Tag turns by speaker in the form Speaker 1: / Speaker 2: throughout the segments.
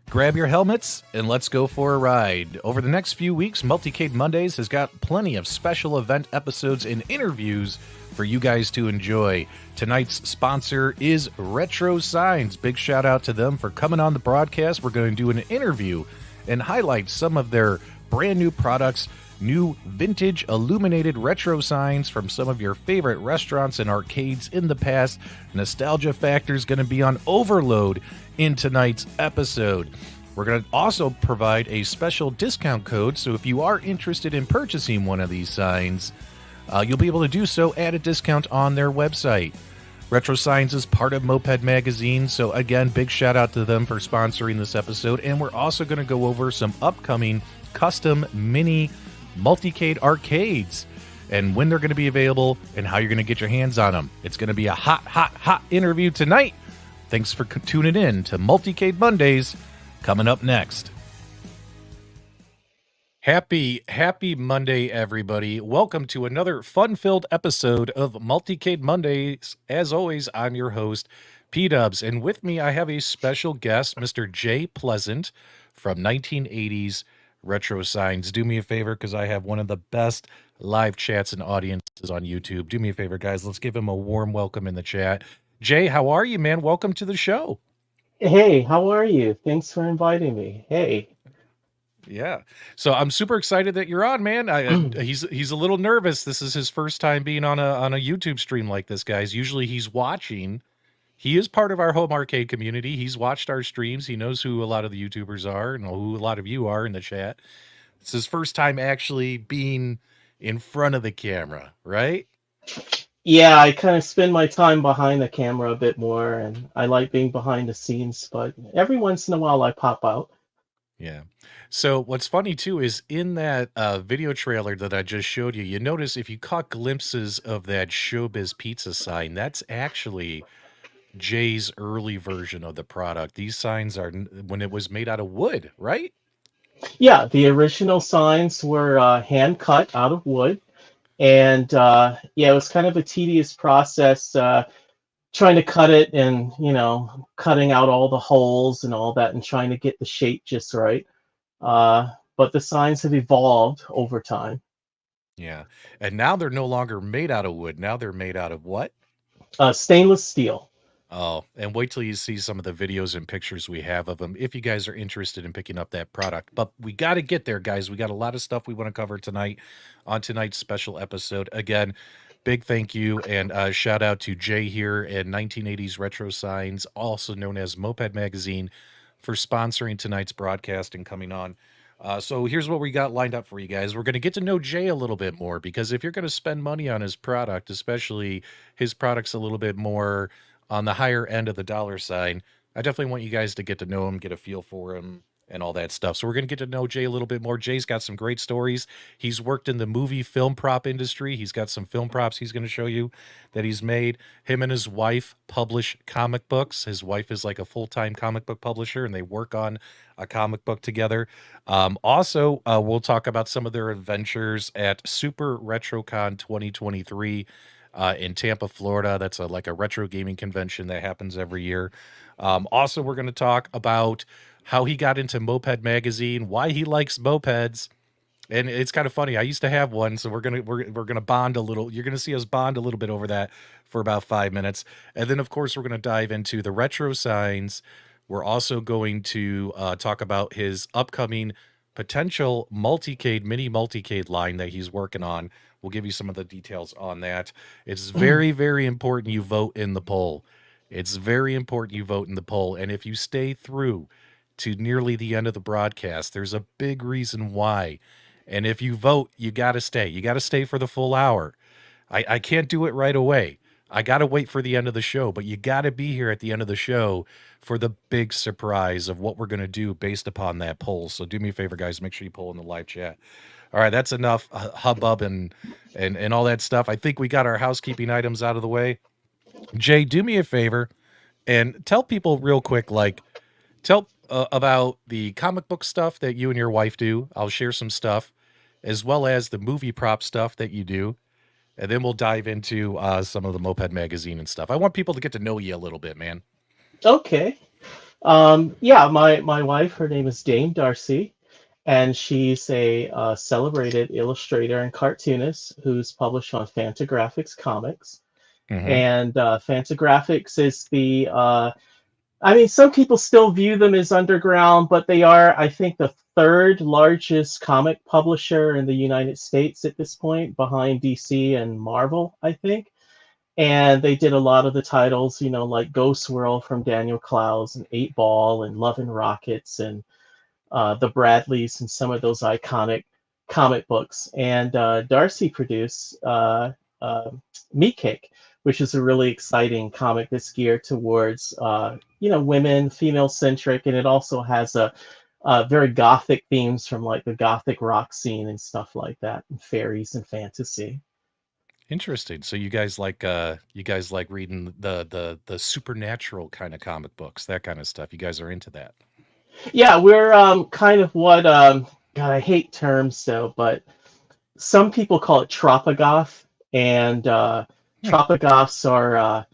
Speaker 1: Grab your helmets and let's go for a ride. Over the next few weeks, Multicade Mondays has got plenty of special event episodes and interviews for you guys to enjoy. Tonight's sponsor is Retro Signs. Big shout out to them for coming on the broadcast. We're going to do an interview and highlight some of their brand new products, new vintage illuminated retro signs from some of your favorite restaurants and arcades in the past. Nostalgia factor is going to be on overload in tonight's episode. We're going to also provide a special discount code, so if you are interested in purchasing one of these signs, you'll be able to do so at a discount on their website. Retro Signs is part of Moped Magazine, so again, big shout out to them for sponsoring this episode. And we're also going to go over some upcoming custom mini Multicade arcades and when they're going to be available and how you're going to get your hands on them. It's going to be a hot interview tonight. Thanks for tuning in to Multicade Mondays. Coming up next. Happy Monday, everybody. Welcome to another fun-filled episode of Multicade Mondays. As always, I'm your host, PDubs, and with me I have a special guest, Mr. Jay Pleasant from 1980s Retro Signs. Do me a favor, because I have one of the best live chats and audiences on YouTube. Do me a favor, guys. Let's give him a warm welcome in the chat. Jay, how are you, man? Welcome to the show.
Speaker 2: Hey, how are you? Thanks for inviting me. Hey.
Speaker 1: Yeah. So I'm super excited that you're on, man. He's a little nervous. This is his first time being on a YouTube stream like this, guys. Usually he's watching. He is part of our home arcade community. He's watched our streams. He knows who a lot of the YouTubers are and who a lot of you are in the chat. It's his first time actually being in front of the camera, right?
Speaker 2: Yeah, I kind of spend my time behind the camera a bit more, and I like being behind the scenes, but every once in a while I pop out.
Speaker 1: Yeah. So what's funny too is in that video trailer that I just showed you, you notice if you caught glimpses of that Showbiz Pizza sign, that's actually Jay's early version of the product. These signs are when it was made out of wood, right?
Speaker 2: Yeah, the original signs were hand cut out of wood, and yeah, it was kind of a tedious process trying to cut it and, cutting out all the holes and all that and trying to get the shape just right. But the signs have evolved over time.
Speaker 1: Yeah. And now they're no longer made out of wood. Now they're made out of what?
Speaker 2: Stainless steel.
Speaker 1: Oh, and wait till you see some of the videos and pictures we have of them if you guys are interested in picking up that product. But we got to get there, guys. We got a lot of stuff we want to cover tonight on tonight's special episode. Again, big thank you and shout out to Jay here at 1980s Retro Signs, also known as Moped Magazine, for sponsoring tonight's broadcast and coming on. So here's what we got lined up for you guys. We're going to get to know Jay a little bit more, because if you're going to spend money on his product, especially his product's a little bit more on the higher end of the dollar sign, I definitely want you guys to get to know him, get a feel for him, and all that stuff. So we're going to get to know Jay a little bit more. Jay's got some great stories. He's worked in the movie film prop industry. He's got some film props he's going to show you that he's made. Him and his wife publish comic books. His wife is like a full-time comic book publisher, and they work on a comic book together. Also, we'll talk about some of their adventures at Super RetroCon 2023 in Tampa, Florida. That's like a retro gaming convention that happens every year. Also, we're going to talk about how he got into Moped Magazine, why he likes mopeds, and it's kind of funny. I used to have one, so we're gonna bond a little. You're gonna see us bond a little bit over that for about 5 minutes, and then of course we're gonna dive into the retro signs. We're also going to talk about his upcoming potential mini multicade line that he's working on. We'll give you some of the details on that. It's very, very important you vote in the poll. It's very important you vote in the poll, and if you stay through to nearly the end of the broadcast, there's a big reason why. And if you vote, you got to stay. You got to stay for the full hour. I can't do it right away. I got to wait for the end of the show, but you got to be here at the end of the show for the big surprise of what we're going to do based upon that poll. So do me a favor, guys. Make sure you poll in the live chat. All right, that's enough hubbub and all that stuff. I think we got our housekeeping items out of the way. Jay, do me a favor and tell people real quick, tell about the comic book stuff that you and your wife do. I'll share some stuff, as well as the movie prop stuff that you do. And then we'll dive into some of the Moped Magazine and stuff. I want people to get to know you a little bit, man.
Speaker 2: Okay. Yeah, my wife, her name is Dame Darcy, and she's a celebrated illustrator and cartoonist who's published on Fantagraphics Comics.
Speaker 1: Hmm.
Speaker 2: And Fantagraphics is I mean, some people still view them as underground, but they are, I think, the third largest comic publisher in the United States at this point, behind DC and Marvel, I think. And they did a lot of the titles, like Ghost World from Daniel Clowes and Eight Ball and Love and Rockets and the Bradleys and some of those iconic comic books. And Darcy produced Meat Cake, which is a really exciting comic that's geared towards women, female centric, and it also has a very gothic themes from like the gothic rock scene and stuff like that, and fairies and fantasy.
Speaker 1: Interesting. So you guys like reading the supernatural kind of comic books, that kind of stuff. You guys are into that.
Speaker 2: Yeah, we're kind of what God, I hate terms though, but some people call it tropogoth, and
Speaker 1: Hmm.
Speaker 2: tropogoths are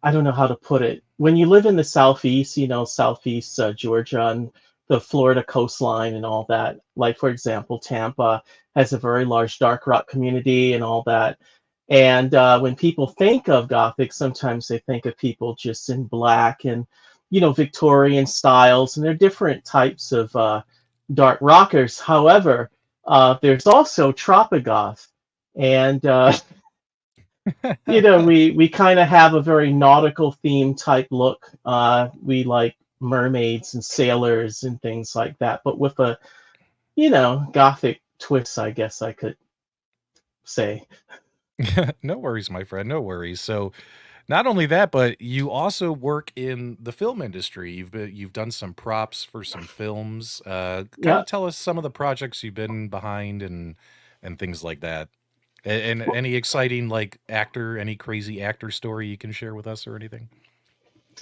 Speaker 2: I don't know how to put it. When you live in the southeast, southeast Georgia and the Florida coastline and all that, like for example, Tampa has a very large dark rock community and all that. And when people think of Gothic, sometimes they think of people just in black and Victorian styles, and there are different types of dark rockers. However, there's also Tropigoth, and we kind of have a very nautical theme type look. We like mermaids and sailors and things like that, but with a gothic twist, I guess I could say.
Speaker 1: No worries, my friend. No worries. So, not only that, but you also work in the film industry. You've done some props for some films. Kind
Speaker 2: Yeah.
Speaker 1: of tell us some of the projects you've been behind and things like that. And any exciting like actor, any crazy actor story you can share with us or anything?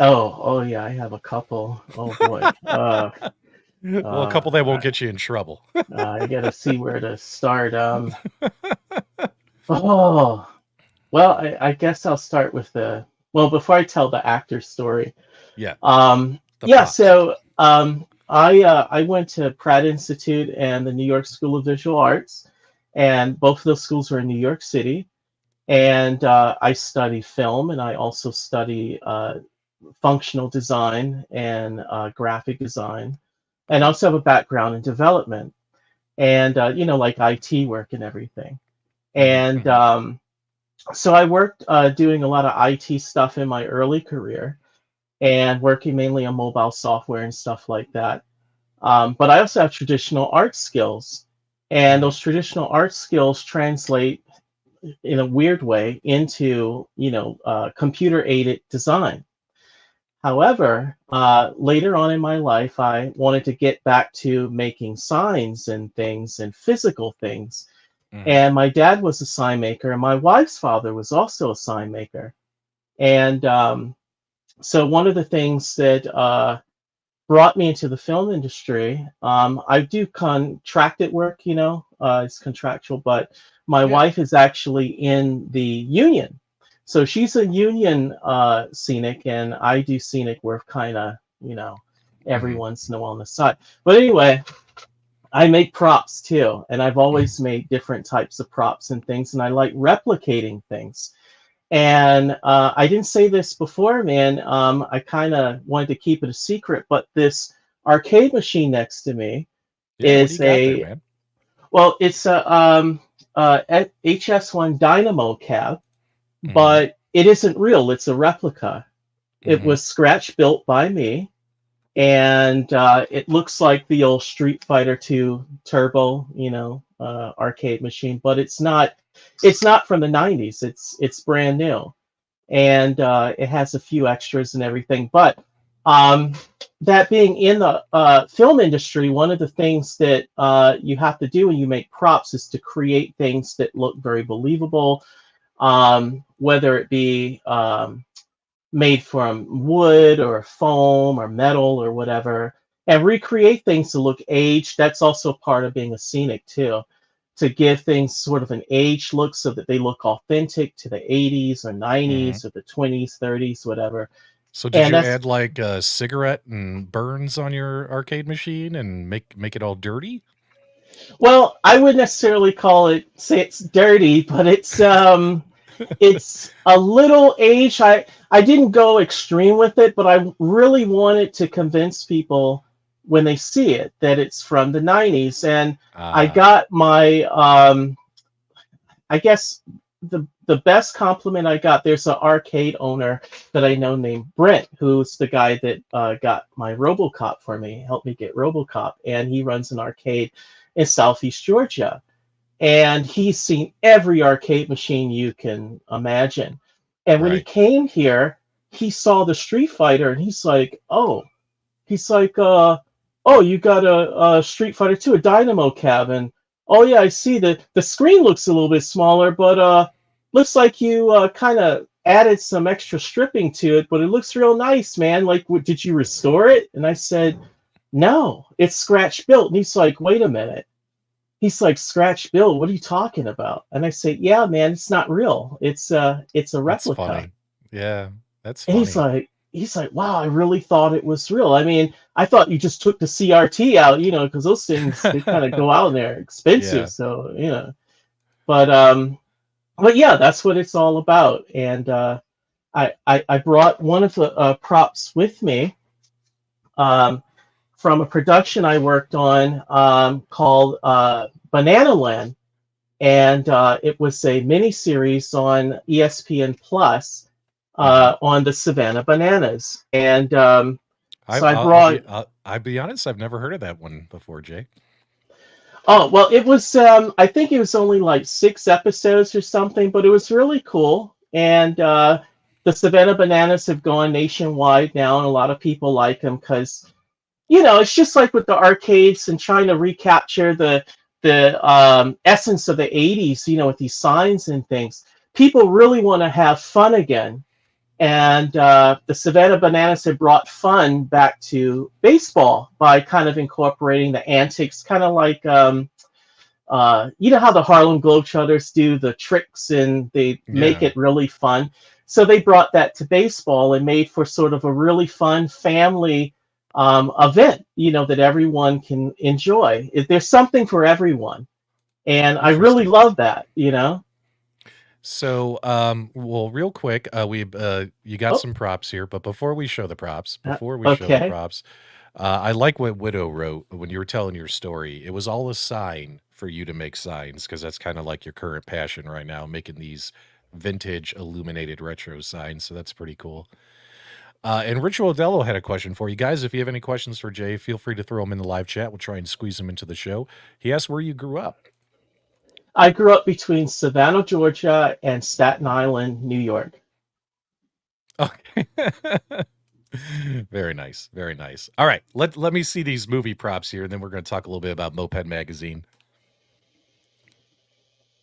Speaker 2: Oh yeah, I have a couple. Oh boy.
Speaker 1: Well, a couple that won't
Speaker 2: I,
Speaker 1: get you in trouble.
Speaker 2: I gotta see where to start. Oh, well, I guess I'll start with well, before I tell the actor story.
Speaker 1: Yeah, the
Speaker 2: Yeah,
Speaker 1: props.
Speaker 2: so I went to Pratt Institute and the New York School of Visual Arts, and both of those schools were in New York City. And I study film, and I also study functional design and graphic design, and also have a background in development and like IT work and everything.
Speaker 1: Hmm.
Speaker 2: And
Speaker 1: Hmm.
Speaker 2: so I worked doing a lot of IT stuff in my early career and working mainly on mobile software and stuff like that. But I also have traditional art skills, and
Speaker 1: Hmm.
Speaker 2: those traditional art skills translate in a weird way into computer aided design. However, later on in my life, I wanted to get back to making signs and things and physical things.
Speaker 1: Hmm.
Speaker 2: And my dad was a sign maker, and my wife's father was also a sign maker. And so one of the things that brought me into the film industry, I do contracted work, it's contractual, but my
Speaker 1: Yeah.
Speaker 2: wife is actually in the union. So she's a union scenic, and I do scenic work kind of, every
Speaker 1: Hmm.
Speaker 2: once in a while on the side. But anyway, I make props too, and I've always made different types of props and things, and I like replicating things. And I didn't say this before, man. I kind of wanted to keep it a secret, but this arcade machine next to me
Speaker 1: Yeah. What do you
Speaker 2: is
Speaker 1: got there, man?
Speaker 2: it's a HS1 Dynamo cab,
Speaker 1: Hmm.
Speaker 2: but it isn't real. It's a replica. It
Speaker 1: Hmm.
Speaker 2: was scratch built by me, and it looks like the old Street Fighter 2 Turbo, arcade machine, but it's not. It's not from the 90s. It's brand new, and it has a few extras and everything. But um, that being in the film industry, one of the things that you have to do when you make props is to create things that look very believable, whether it be made from wood or foam or metal or whatever, and recreate things to look aged. That's also part of being a scenic too, to give things sort of an aged look so that they look authentic to the 80s or
Speaker 1: Hmm.
Speaker 2: 90s or the 20s, 30s, whatever.
Speaker 1: So did
Speaker 2: And
Speaker 1: you
Speaker 2: that's
Speaker 1: add like a cigarette and burns on your arcade machine and make it all dirty?
Speaker 2: well, I wouldn't necessarily call it say it's dirty, but it's a little age. I didn't go extreme with it, but I really wanted to convince people when they see it that it's from the 90s. And I
Speaker 1: Ah,
Speaker 2: got my I guess the best compliment I got, there's an arcade owner that I know named Brent, who's the guy that got my RoboCop for me, helped me get RoboCop, and he runs an arcade in Southeast Georgia. And he's seen every arcade machine you can imagine. And when he
Speaker 1: right.
Speaker 2: came here, he saw the Street Fighter, and he's like, "Oh, he's like, oh, you got a Street Fighter 2, a Dynamo cab, and oh yeah, I see the screen looks a little bit smaller, but looks like you kind of added some extra stripping to it, but it looks real nice, man. Like, did you restore it?" And I said, "No, it's scratch built." And he's like, "Wait a minute." He's like, "Scratch built? What are you talking about?" And I say, "Yeah, man, it's not real. It's a
Speaker 1: That's
Speaker 2: replica."
Speaker 1: funny. Yeah, that's
Speaker 2: And
Speaker 1: funny.
Speaker 2: he's like, "Wow, I really thought it was real. I mean, I thought you just took the CRT out, because those things they kind of go out and they're expensive.
Speaker 1: Yeah.
Speaker 2: So, but yeah, that's what it's all about." And I brought one of the props with me um, from a production I worked on called Banana Land, and it was a mini series on ESPN Plus
Speaker 1: Mhm.
Speaker 2: on the Savannah Bananas, and so I
Speaker 1: I'll
Speaker 2: brought.
Speaker 1: I'll be honest, I've never heard of that one before, Jay.
Speaker 2: Oh well, it was. I think it was only like 6 episodes or something, but it was really cool. And the Savannah Bananas have gone nationwide now, and a lot of people like them because it's just like with the arcades and trying to recapture the essence of the 80s, with these signs and things. People really want to have fun again. And the Savannah Bananas had brought fun back to baseball by kind of incorporating the antics, kind of like how the Harlem Globetrotters do the tricks and they make
Speaker 1: Yeah,
Speaker 2: it really fun. So they brought that to baseball and made for sort of a really fun family event, that everyone can enjoy. There's something for everyone, and I really
Speaker 1: interesting.
Speaker 2: love that.
Speaker 1: So, well, real quick, you got
Speaker 2: Oh,
Speaker 1: some props here, but before we show the
Speaker 2: okay.
Speaker 1: props, I like what Widow wrote when you were telling your story. It was all a sign for you to make signs because that's kind of like your current passion right now, making these vintage illuminated retro signs. So that's pretty cool. And Ritual Dello had a question for you guys. If you have any questions for Jay, feel free to throw them in the live chat. We'll try and squeeze them into the show. He asked where you grew up.
Speaker 2: I grew up between Savannah, Georgia, and Staten Island, New York.
Speaker 1: Okay. Very nice. Very nice. All right. Let me see these movie props here, and then we're going to talk a little bit about Moped Magazine.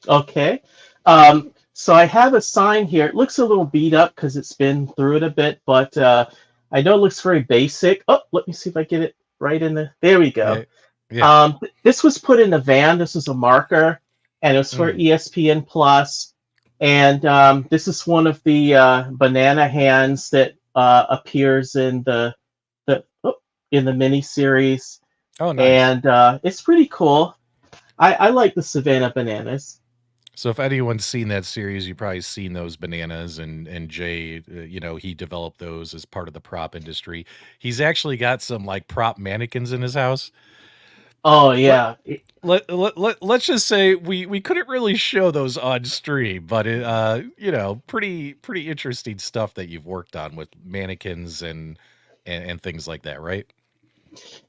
Speaker 2: Okay. So I have a sign here. It looks a little beat up because it's been through it a bit, but I know it looks very basic. Oh, let me see if I get it right in the. There we go.
Speaker 1: Yeah. Yeah.
Speaker 2: This was put in the van. This was a marker, and it was for
Speaker 1: Mm.
Speaker 2: ESPN Plus. And this is one of the banana hands that appears the oh, in the mini series,
Speaker 1: Oh, nice.
Speaker 2: and it's pretty cool. I like the Savannah bananas.
Speaker 1: So if anyone's seen that series, you've probably seen those bananas, and Jay, he developed those as part of the prop industry. He's actually got some like prop mannequins in his house.
Speaker 2: Oh
Speaker 1: Let
Speaker 2: yeah.
Speaker 1: let's just say we couldn't really show those on stream, but pretty interesting stuff that you've worked on with mannequins and things like that, right?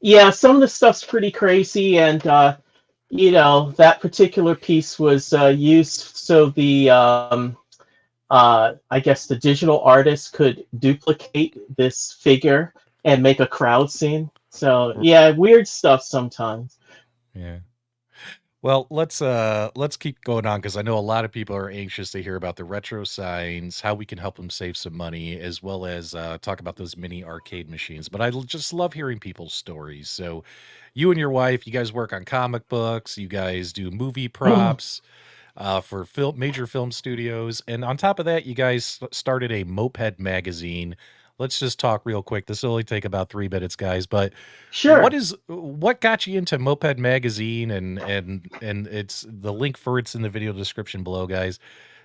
Speaker 2: Yeah, some of the stuff's pretty crazy, and that particular piece was used so the I guess the digital artist could duplicate this figure and make a crowd scene. So
Speaker 1: R-
Speaker 2: yeah, weird stuff sometimes.
Speaker 1: Yeah. Well, let's keep going on because I know a lot of people are anxious to hear about the retro signs, how we can help them save some money, as well as talk about those mini arcade machines. But just love hearing people's stories. So, you and your wife, you guys work on comic books, you guys do movie props for major film studios, and on top of that, you guys started a Moped magazine let's just talk real quick. This will only take about 3 minutes, guys. But
Speaker 2: Sure.
Speaker 1: what got you into Moped Magazine, and it's the link for it's in the video description below, guys.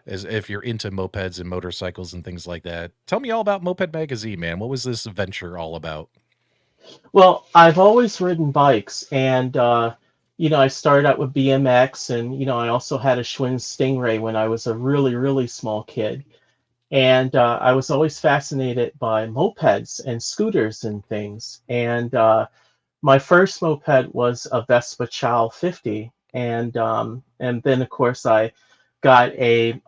Speaker 1: As if you're into mopeds and motorcycles and things like that. Tell me all about Moped Magazine, man. What was this venture all about?
Speaker 2: Well, I've always ridden bikes, and I started out with BMX, and I also had a Schwinn Stingray when I was a really, really small kid. And I was always fascinated by mopeds and scooters and things. And my first moped was a Vespa Chow 50, and then of course I got a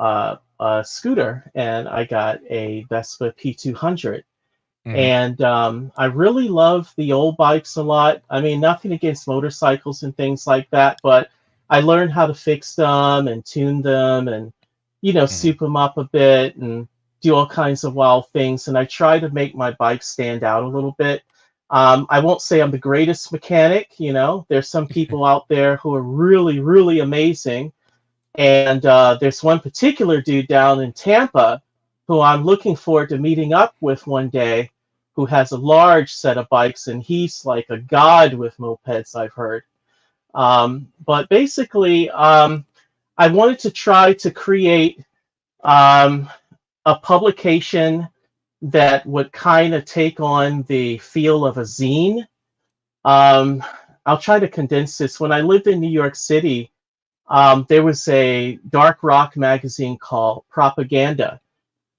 Speaker 2: scooter, and I got a Vespa P200.
Speaker 1: Hmm.
Speaker 2: And I really love the old bikes a lot. I mean, nothing against motorcycles and things like that, but I learned how to fix them and tune them and,
Speaker 1: Hmm.
Speaker 2: soup them up a bit and do all kinds of wild things. And I try to make my bike stand out a little bit. I won't say I'm the greatest mechanic. There's some people out there who are really, really amazing. And there's one particular dude down in Tampa who I'm looking forward to meeting up with one day, who has a large set of bikes, and he's like a god with mopeds, I've heard. But basically, I wanted to try to create um, a publication that would kind of take on the feel of a zine. Um, I'll try to condense this. When I lived in New York City, there was a dark rock magazine called Propaganda,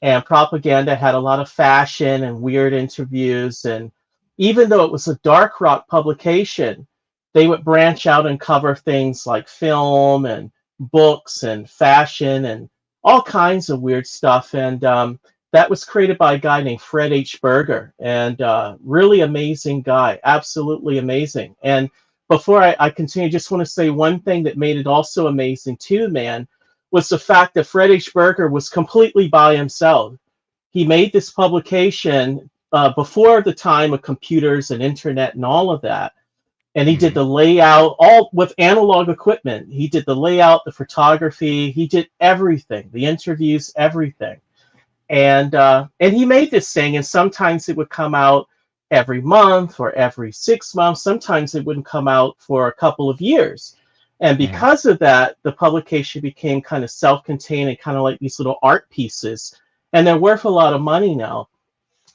Speaker 2: and Propaganda had a lot of fashion and weird interviews. And even though it was a dark rock publication, they would branch out and cover things like film and books and fashion and all kinds of weird stuff. And that was created by a guy named Fred H. Berger, and really amazing guy, absolutely amazing. And before I continue, just want to say one thing that made it also amazing too, man, was the fact that Fred H. Berger was completely by himself. He made this publication before the time of computers and internet and all of that. And he did
Speaker 1: Hmm.
Speaker 2: the layout all with analog equipment. He did the layout, the photography, he did everything, the interviews, everything. And he made this thing, and sometimes it would come out every month or every 6 months. Sometimes it wouldn't come out for a couple of years. And
Speaker 1: Hmm.
Speaker 2: because of that, the publication became kind of self-contained and kind of like these little art pieces. And they're worth a lot of money now.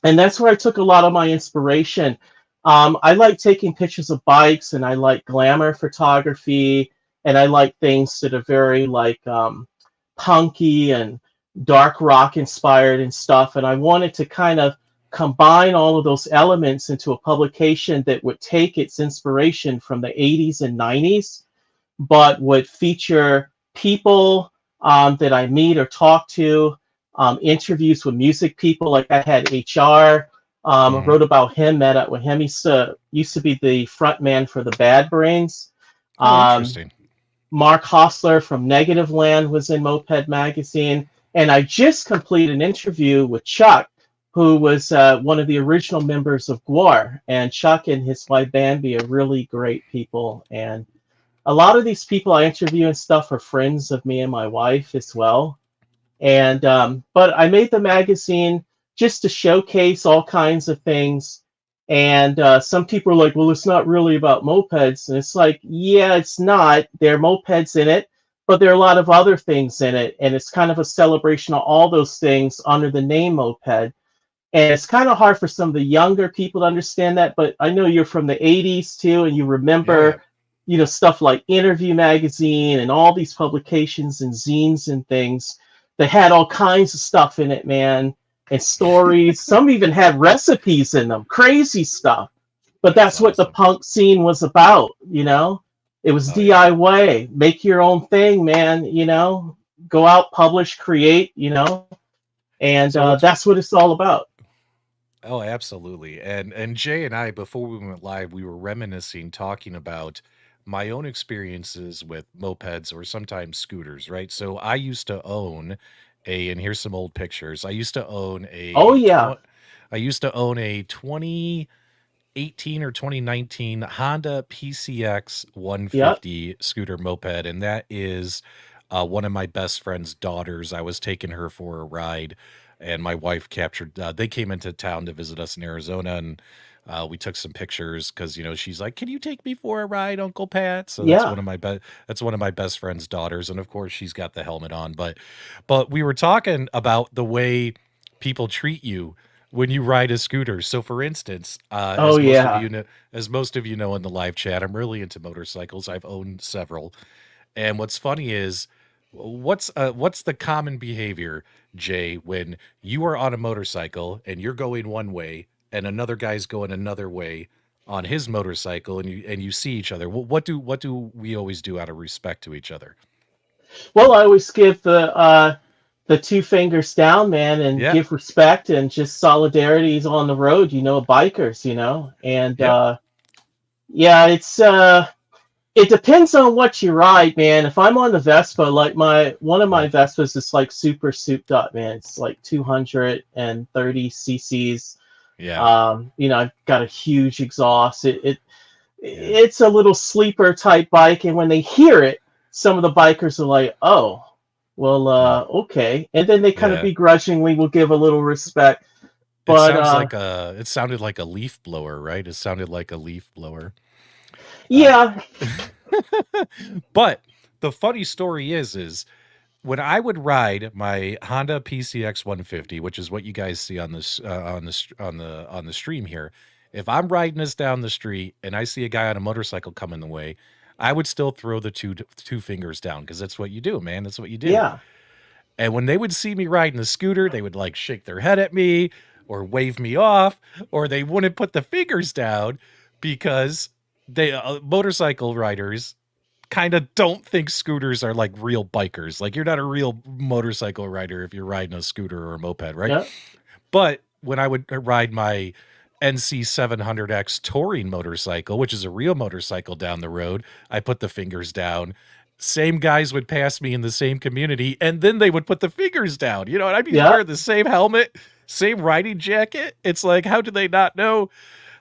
Speaker 2: And that's where I took a lot of my inspiration. I like taking pictures of bikes, and I like glamour photography, and I like things that are very like punky and dark rock inspired and stuff. And I wanted to kind of combine all of those elements into a publication that would take its inspiration from the 80s and 90s, but would feature people that I meet or talk to, interviews with music people. Like I had HR,
Speaker 1: Hmm.
Speaker 2: wrote about him, met up with him. He used to be the front man for the Bad Brains.
Speaker 1: Oh,
Speaker 2: Um,
Speaker 1: interesting.
Speaker 2: Mark Hostler from Negative Land was in Moped Magazine. And I just completed an interview with Chuck, who was one of the original members of GWAR. And Chuck and his wife Bambi are really great people. And a lot of these people I interview and stuff are friends of me and my wife as well. And but I made the magazine just to showcase all kinds of things. And some people are like, "Well, it's not really about mopeds," and it's like, "Yeah, it's not. There are mopeds in it, but there are a lot of other things in it, and it's kind of a celebration of all those things under the name moped." And it's kind of hard for some of the younger people to understand that, but I know you're from the 80s too, and you
Speaker 1: Oh yeah.
Speaker 2: remember, stuff like Interview Magazine and all these publications and zines and things that had all kinds of stuff in it, man, and stories. Some even had recipes in them, crazy stuff. But
Speaker 1: That's
Speaker 2: that's what the
Speaker 1: awesome.
Speaker 2: punk scene was about. It was
Speaker 1: Oh yeah.
Speaker 2: DIY, make your own thing, man. Go out, publish, create, and
Speaker 1: So what's
Speaker 2: that's what it's all about.
Speaker 1: Oh, absolutely. And Jay and I, before we went live, we were reminiscing, talking about my own experiences with mopeds or sometimes scooters, right? So I used to own and here's some old pictures.
Speaker 2: Oh yeah,
Speaker 1: I used to own a 2018 or 2019 Honda PCX
Speaker 2: yep.
Speaker 1: 150 scooter moped, and that is one of my best friend's daughters. I was taking her for a ride, and my wife captured. They came into town to visit us in Arizona, and we took some pictures because she's like, "Can you take me for a ride, Uncle Pat?" So
Speaker 2: Yeah.
Speaker 1: that's one of my best friend's daughters, and of course she's got the helmet on. But we were talking about the way people treat you when you ride a scooter. So, for instance,
Speaker 2: Oh yeah.
Speaker 1: as most of you know in the live chat, I'm really into motorcycles. I've owned several, and what's funny is, what's the common behavior, Jay, when you are on a motorcycle and you're going one way and another guy's going another way on his motorcycle, and you see each other? What do we always do out of respect to each other?
Speaker 2: Well, I always give the two fingers down, man, and
Speaker 1: Yeah.
Speaker 2: give respect and just solidarities on the road. Bikers. And
Speaker 1: Yep.
Speaker 2: yeah, it depends on what you ride, man. If I'm on the Vespa, like my one of my
Speaker 1: Right.
Speaker 2: Vespas is like super souped up, man. It's like 230 cc's.
Speaker 1: Yeah.
Speaker 2: I've got a huge exhaust.
Speaker 1: Yeah.
Speaker 2: It's a little sleeper type bike, and when they hear it, some of the bikers are like, "Oh, well,
Speaker 1: Yeah.
Speaker 2: okay," and then they kind of
Speaker 1: Yeah.
Speaker 2: begrudgingly will give a little respect.
Speaker 1: It
Speaker 2: But
Speaker 1: sounds like it sounded like a leaf blower, right? It sounded like a leaf blower. Uh,
Speaker 2: yeah,
Speaker 1: but the funny story is when I would ride my Honda PCX 150, which is what you guys see on this on the stream here. If I'm riding this down the street and I see a guy on a motorcycle coming the way, I would still throw the two fingers down because that's what you do, man. That's what you do.
Speaker 2: yeah,
Speaker 1: And when they would see me riding the scooter, they would like shake their head at me or wave me off, or they wouldn't put the fingers down because they motorcycle riders kind of don't think scooters are like real bikers. Like you're not a real motorcycle rider if you're riding a scooter or a moped, right?
Speaker 2: yeah,
Speaker 1: But when I would ride my NC 700X touring motorcycle, which is a real motorcycle down the road, I put the fingers down. Same guys would pass me in the same community, and then they would put the fingers down, and I'd be
Speaker 2: yeah,
Speaker 1: wearing the same helmet, same riding jacket. It's like, how do they not know?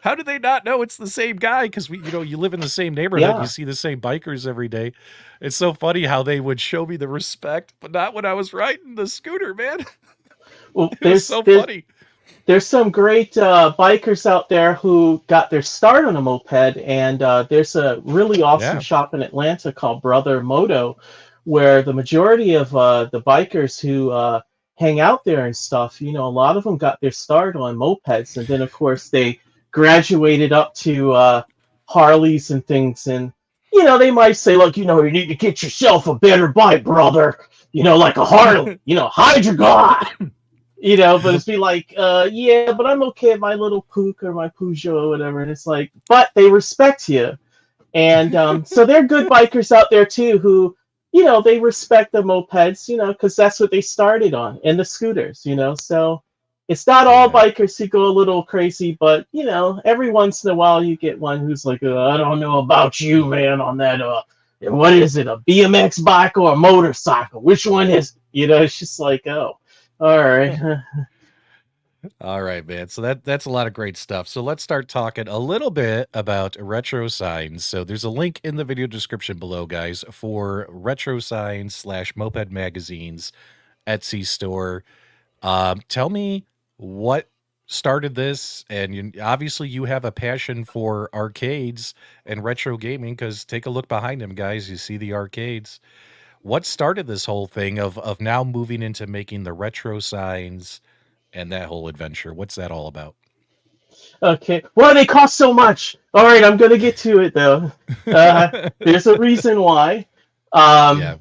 Speaker 1: How do they not know it's the same guy? Because you live in the same neighborhood, you
Speaker 2: yeah.
Speaker 1: see the same bikers every day. It's so funny how they would show me the respect, but not when I was riding the scooter, man.
Speaker 2: Well,
Speaker 1: It was so funny.
Speaker 2: there's some great bikers out there who got their start on a moped, and there's a really awesome
Speaker 1: Yeah.
Speaker 2: shop in Atlanta called Brother Moto, where the majority of the bikers who hang out there and stuff, a lot of them got their start on mopeds, and then of course they graduated up to Harleys and things, and they might say, like, you need to get yourself a better bike, brother, like a Harley, hide your God. But it's be like, yeah, but I'm okay at my little Pook or my Peugeot or whatever. And it's like, but they respect you. And so they're good bikers out there too who, they respect the mopeds, because that's what they started on, and the scooters, So it's not all
Speaker 1: Yeah.
Speaker 2: bikers who go a little crazy, but, every once in a while you get one who's like, I don't know about you, man, on that, what is it, a BMX bike or a motorcycle? Which one is it? It's just like, oh. All right.
Speaker 1: All right, man. So that's a lot of great stuff. So let's start talking a little bit about retro signs. So there's a link in the video description below, guys, for retro signs / Moped Magazine's Etsy store. Tell me what started this, and obviously you have a passion for arcades and retro gaming because take a look behind him, guys. You see the arcades. What started this whole thing of now moving into making the retro signs and that whole adventure? What's that all about?
Speaker 2: Okay. Why they cost so much? All right, I'm gonna get to it though. There's a reason why.
Speaker 1: Yeah.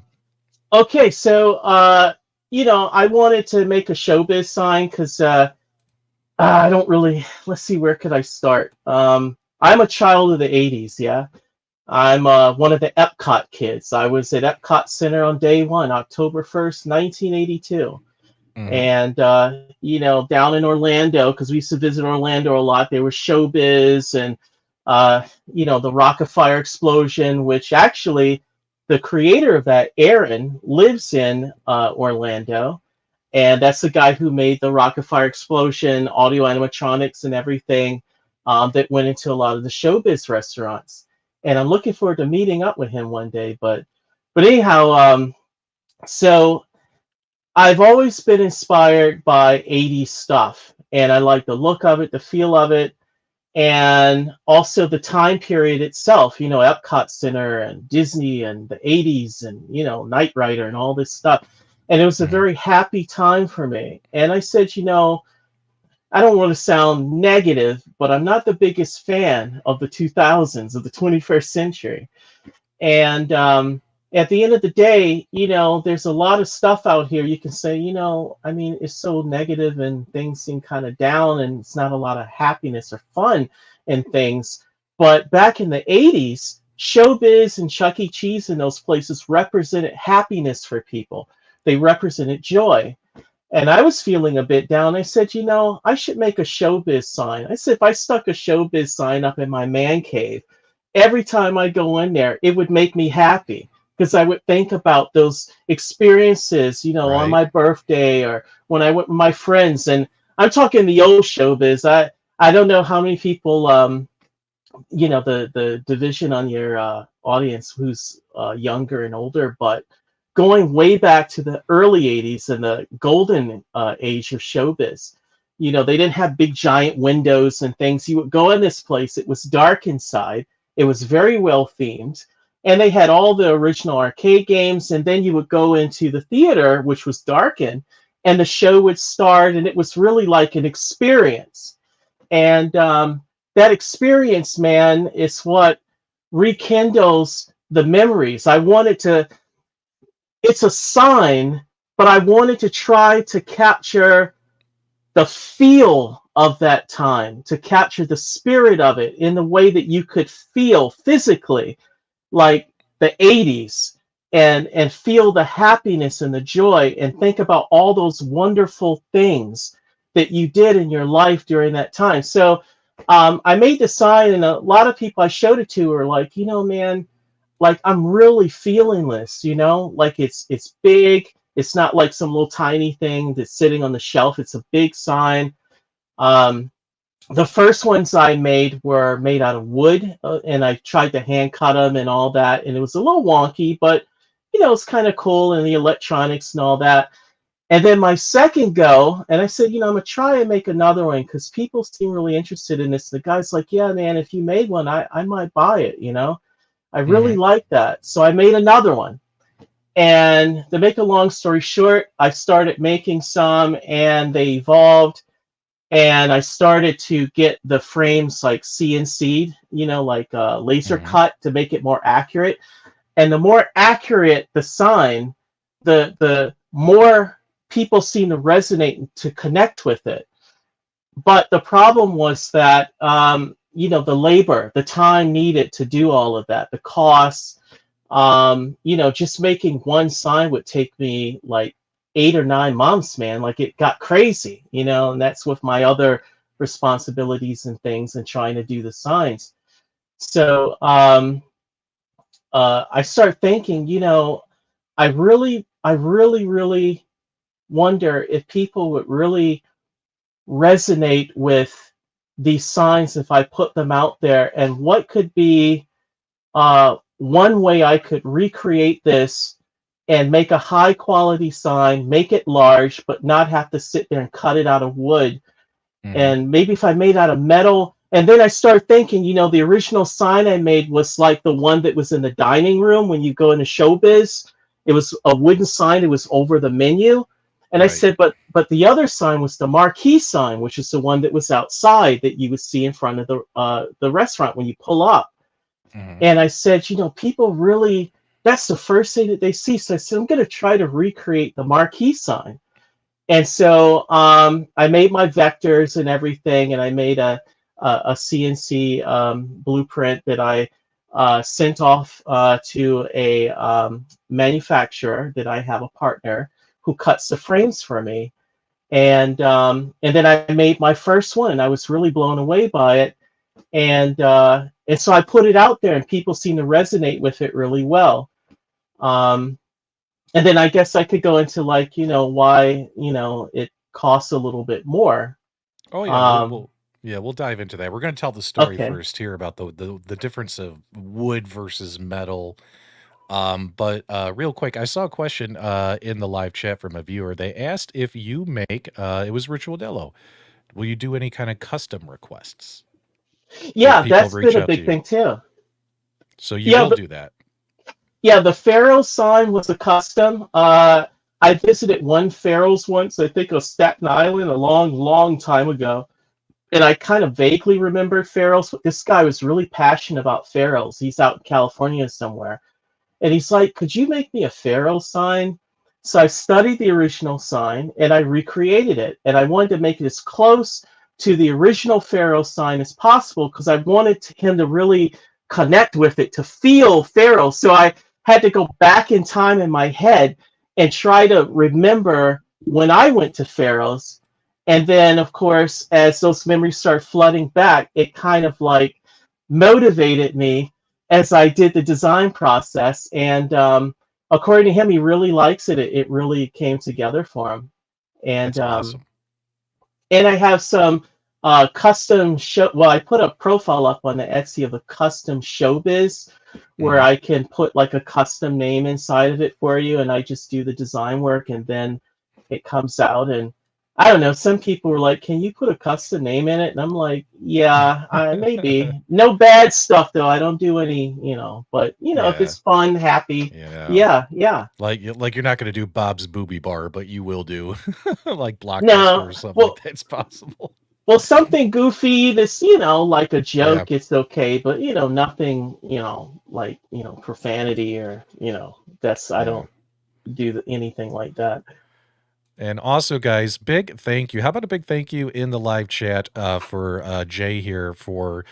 Speaker 2: Okay, so I wanted to make a showbiz sign because I don't really. Let's see, where could I start? I'm a child of the '80s. Yeah, I'm one of the Epcot kids. I was at Epcot Center on day one, October 1st, 1982.
Speaker 1: Hmm.
Speaker 2: And down in Orlando, because we used to visit Orlando a lot, there was Showbiz and the Rock Fire Explosion, which actually the creator of that, Aaron, lives in Orlando, and that's the guy who made the Rock Fire Explosion audio animatronics and everything that went into a lot of the Showbiz restaurants. And I'm looking forward to meeting up with him one day. But anyhow, so I've always been inspired by 80s stuff, and I like the look of it, the feel of it, and also the time period itself, Epcot Center and Disney and the 80s and, Knight Rider and all this stuff. And it was a
Speaker 1: Mhm.
Speaker 2: very happy time for me. And I said, I don't want to sound negative, but I'm not the biggest fan of the 2000s, of the 21st century. And at the end of the day, there's a lot of stuff out here you can say, I mean, it's so negative and things seem kind of down and it's not a lot of happiness or fun and things. But back in the 80s, Showbiz and Chuck E. Cheese and those places represented happiness for people. They represented joy. And I was feeling a bit down. I said, I should make a Showbiz sign. I said, if I stuck a Showbiz sign up in my man cave, every time I go in there, it would make me happy because I would think about those experiences, on
Speaker 1: Right.
Speaker 2: my birthday or when I went with my friends. And I'm talking the old Showbiz. I don't know how many people, the division on your audience who's younger and older, but going way back to the early 80s and the golden age of showbiz, they didn't have big giant windows and things. You would go in this place, it was dark inside, it was very well themed, and they had all the original arcade games. And then you would go into the theater, which was darkened, and the show would start, and it was really like an experience. And that experience, man, is what rekindles the memories. I wanted to, it's a sign, but I wanted to try to capture the feel of that time, to capture the spirit of it in the way that you could feel physically, like the 80s, and feel the happiness and the joy and think about all those wonderful things that you did in your life during that time. So I made the sign, and a lot of people I showed it to were like, man, like I'm really feeling this, like it's big. It's not like some little tiny thing that's sitting on the shelf. It's a big sign. Um, the first ones I made were made out of wood, and I tried to hand cut them and all that, and it was a little wonky, but it's kind of cool and the electronics and all that. And then my second go, and I said, I'm gonna try and make another one because people seem really interested in this. The guy's like, yeah, man, if you made one, I might buy it. I really
Speaker 1: Mhm.
Speaker 2: like that. So I made another one. And to make a long story short, I started making some and they evolved. And I started to get the frames like CNC'd, like laser
Speaker 1: Mhm.
Speaker 2: cut to make it more accurate. And the more accurate the sign, the more people seem to resonate to connect with it. But the problem was that the labor, the time needed to do all of that, the costs, just making one sign would take me like 8 or 9 months, man. Like it got crazy, and that's with my other responsibilities and things and trying to do the signs. So I start thinking, I really wonder if people would really resonate with these signs if I put them out there, and what could be one way I could recreate this and make a high quality sign, make it large, but not have to sit there and cut it out of wood.
Speaker 1: Mhm.
Speaker 2: And maybe if I made out of metal, and then I start thinking, the original sign I made was like the one that was in the dining room when you go into showbiz. It was a wooden sign, it was over the menu. And I
Speaker 1: Right.
Speaker 2: said, but the other sign was the marquee sign, which is the one that was outside that you would see in front of the restaurant when you pull up.
Speaker 1: Mhm.
Speaker 2: And I said, people really, that's the first thing that they see. So I said, I'm going to try to recreate the marquee sign. And so I made my vectors and everything, and I made a CNC blueprint that I sent off to a manufacturer that I have a partner who cuts the frames for me. And then I made my first one, and I was really blown away by it. And so I put it out there, and people seem to resonate with it really well. Um, and then I guess I could go into like why it costs a little bit more.
Speaker 1: Oh yeah, we'll
Speaker 2: Um,
Speaker 1: we'll yeah, we'll dive into that. We're going to tell the story
Speaker 2: okay,
Speaker 1: first here about the difference of wood versus metal. But real quick, I saw a question in the live chat from a viewer. They asked if you make it was Ritual Dello. Will you do any kind of custom requests if
Speaker 2: Yeah,
Speaker 1: people
Speaker 2: that's been
Speaker 1: reach
Speaker 2: a
Speaker 1: out to
Speaker 2: big
Speaker 1: you?
Speaker 2: thing too.
Speaker 1: So you
Speaker 2: Yeah,
Speaker 1: will do that.
Speaker 2: yeah, the Pharaoh sign was a custom. I visited one Pharaoh's once, I think it was Staten Island, a long, long time ago. And I kind of vaguely remember Pharaoh's, but this guy was really passionate about Pharaoh's. He's out in California somewhere. And he's like, could you make me a Pharaoh sign? So I studied the original sign and I recreated it. And I wanted to make it as close to the original Pharaoh sign as possible because I wanted him to really connect with it, to feel Pharaoh. So I had to go back in time in my head and try to remember when I went to Pharaoh's. And then, of course, as those memories start flooding back, it kind of like motivated me as I did the design process. And according to him, he really likes it. It really came together for him. And
Speaker 1: That's awesome.
Speaker 2: and I have some custom show. Well, I put a profile up on the Etsy of a custom showbiz where
Speaker 1: Hmm.
Speaker 2: I can put like a custom name inside of it for you, and I just do the design work, and then it comes out. And I don't know. Some people were like, "Can you put a custom name in it?" And I'm like, "Yeah, maybe. No bad stuff though. I don't do any, But if
Speaker 1: Yeah,
Speaker 2: it's fun, happy,
Speaker 1: yeah.
Speaker 2: yeah, yeah.
Speaker 1: Like you're not gonna do Bob's Booby Bar, but you will do like Blockbuster or
Speaker 2: No,
Speaker 1: something like
Speaker 2: well,
Speaker 1: that's possible.
Speaker 2: Well, something goofy that's, like a
Speaker 1: Yeah,
Speaker 2: joke, it's okay, but nothing, like, profanity or, I
Speaker 1: yeah.
Speaker 2: don't do anything like that.
Speaker 1: And also, guys, big thank you. How about a big thank you in the live chat for Jay here for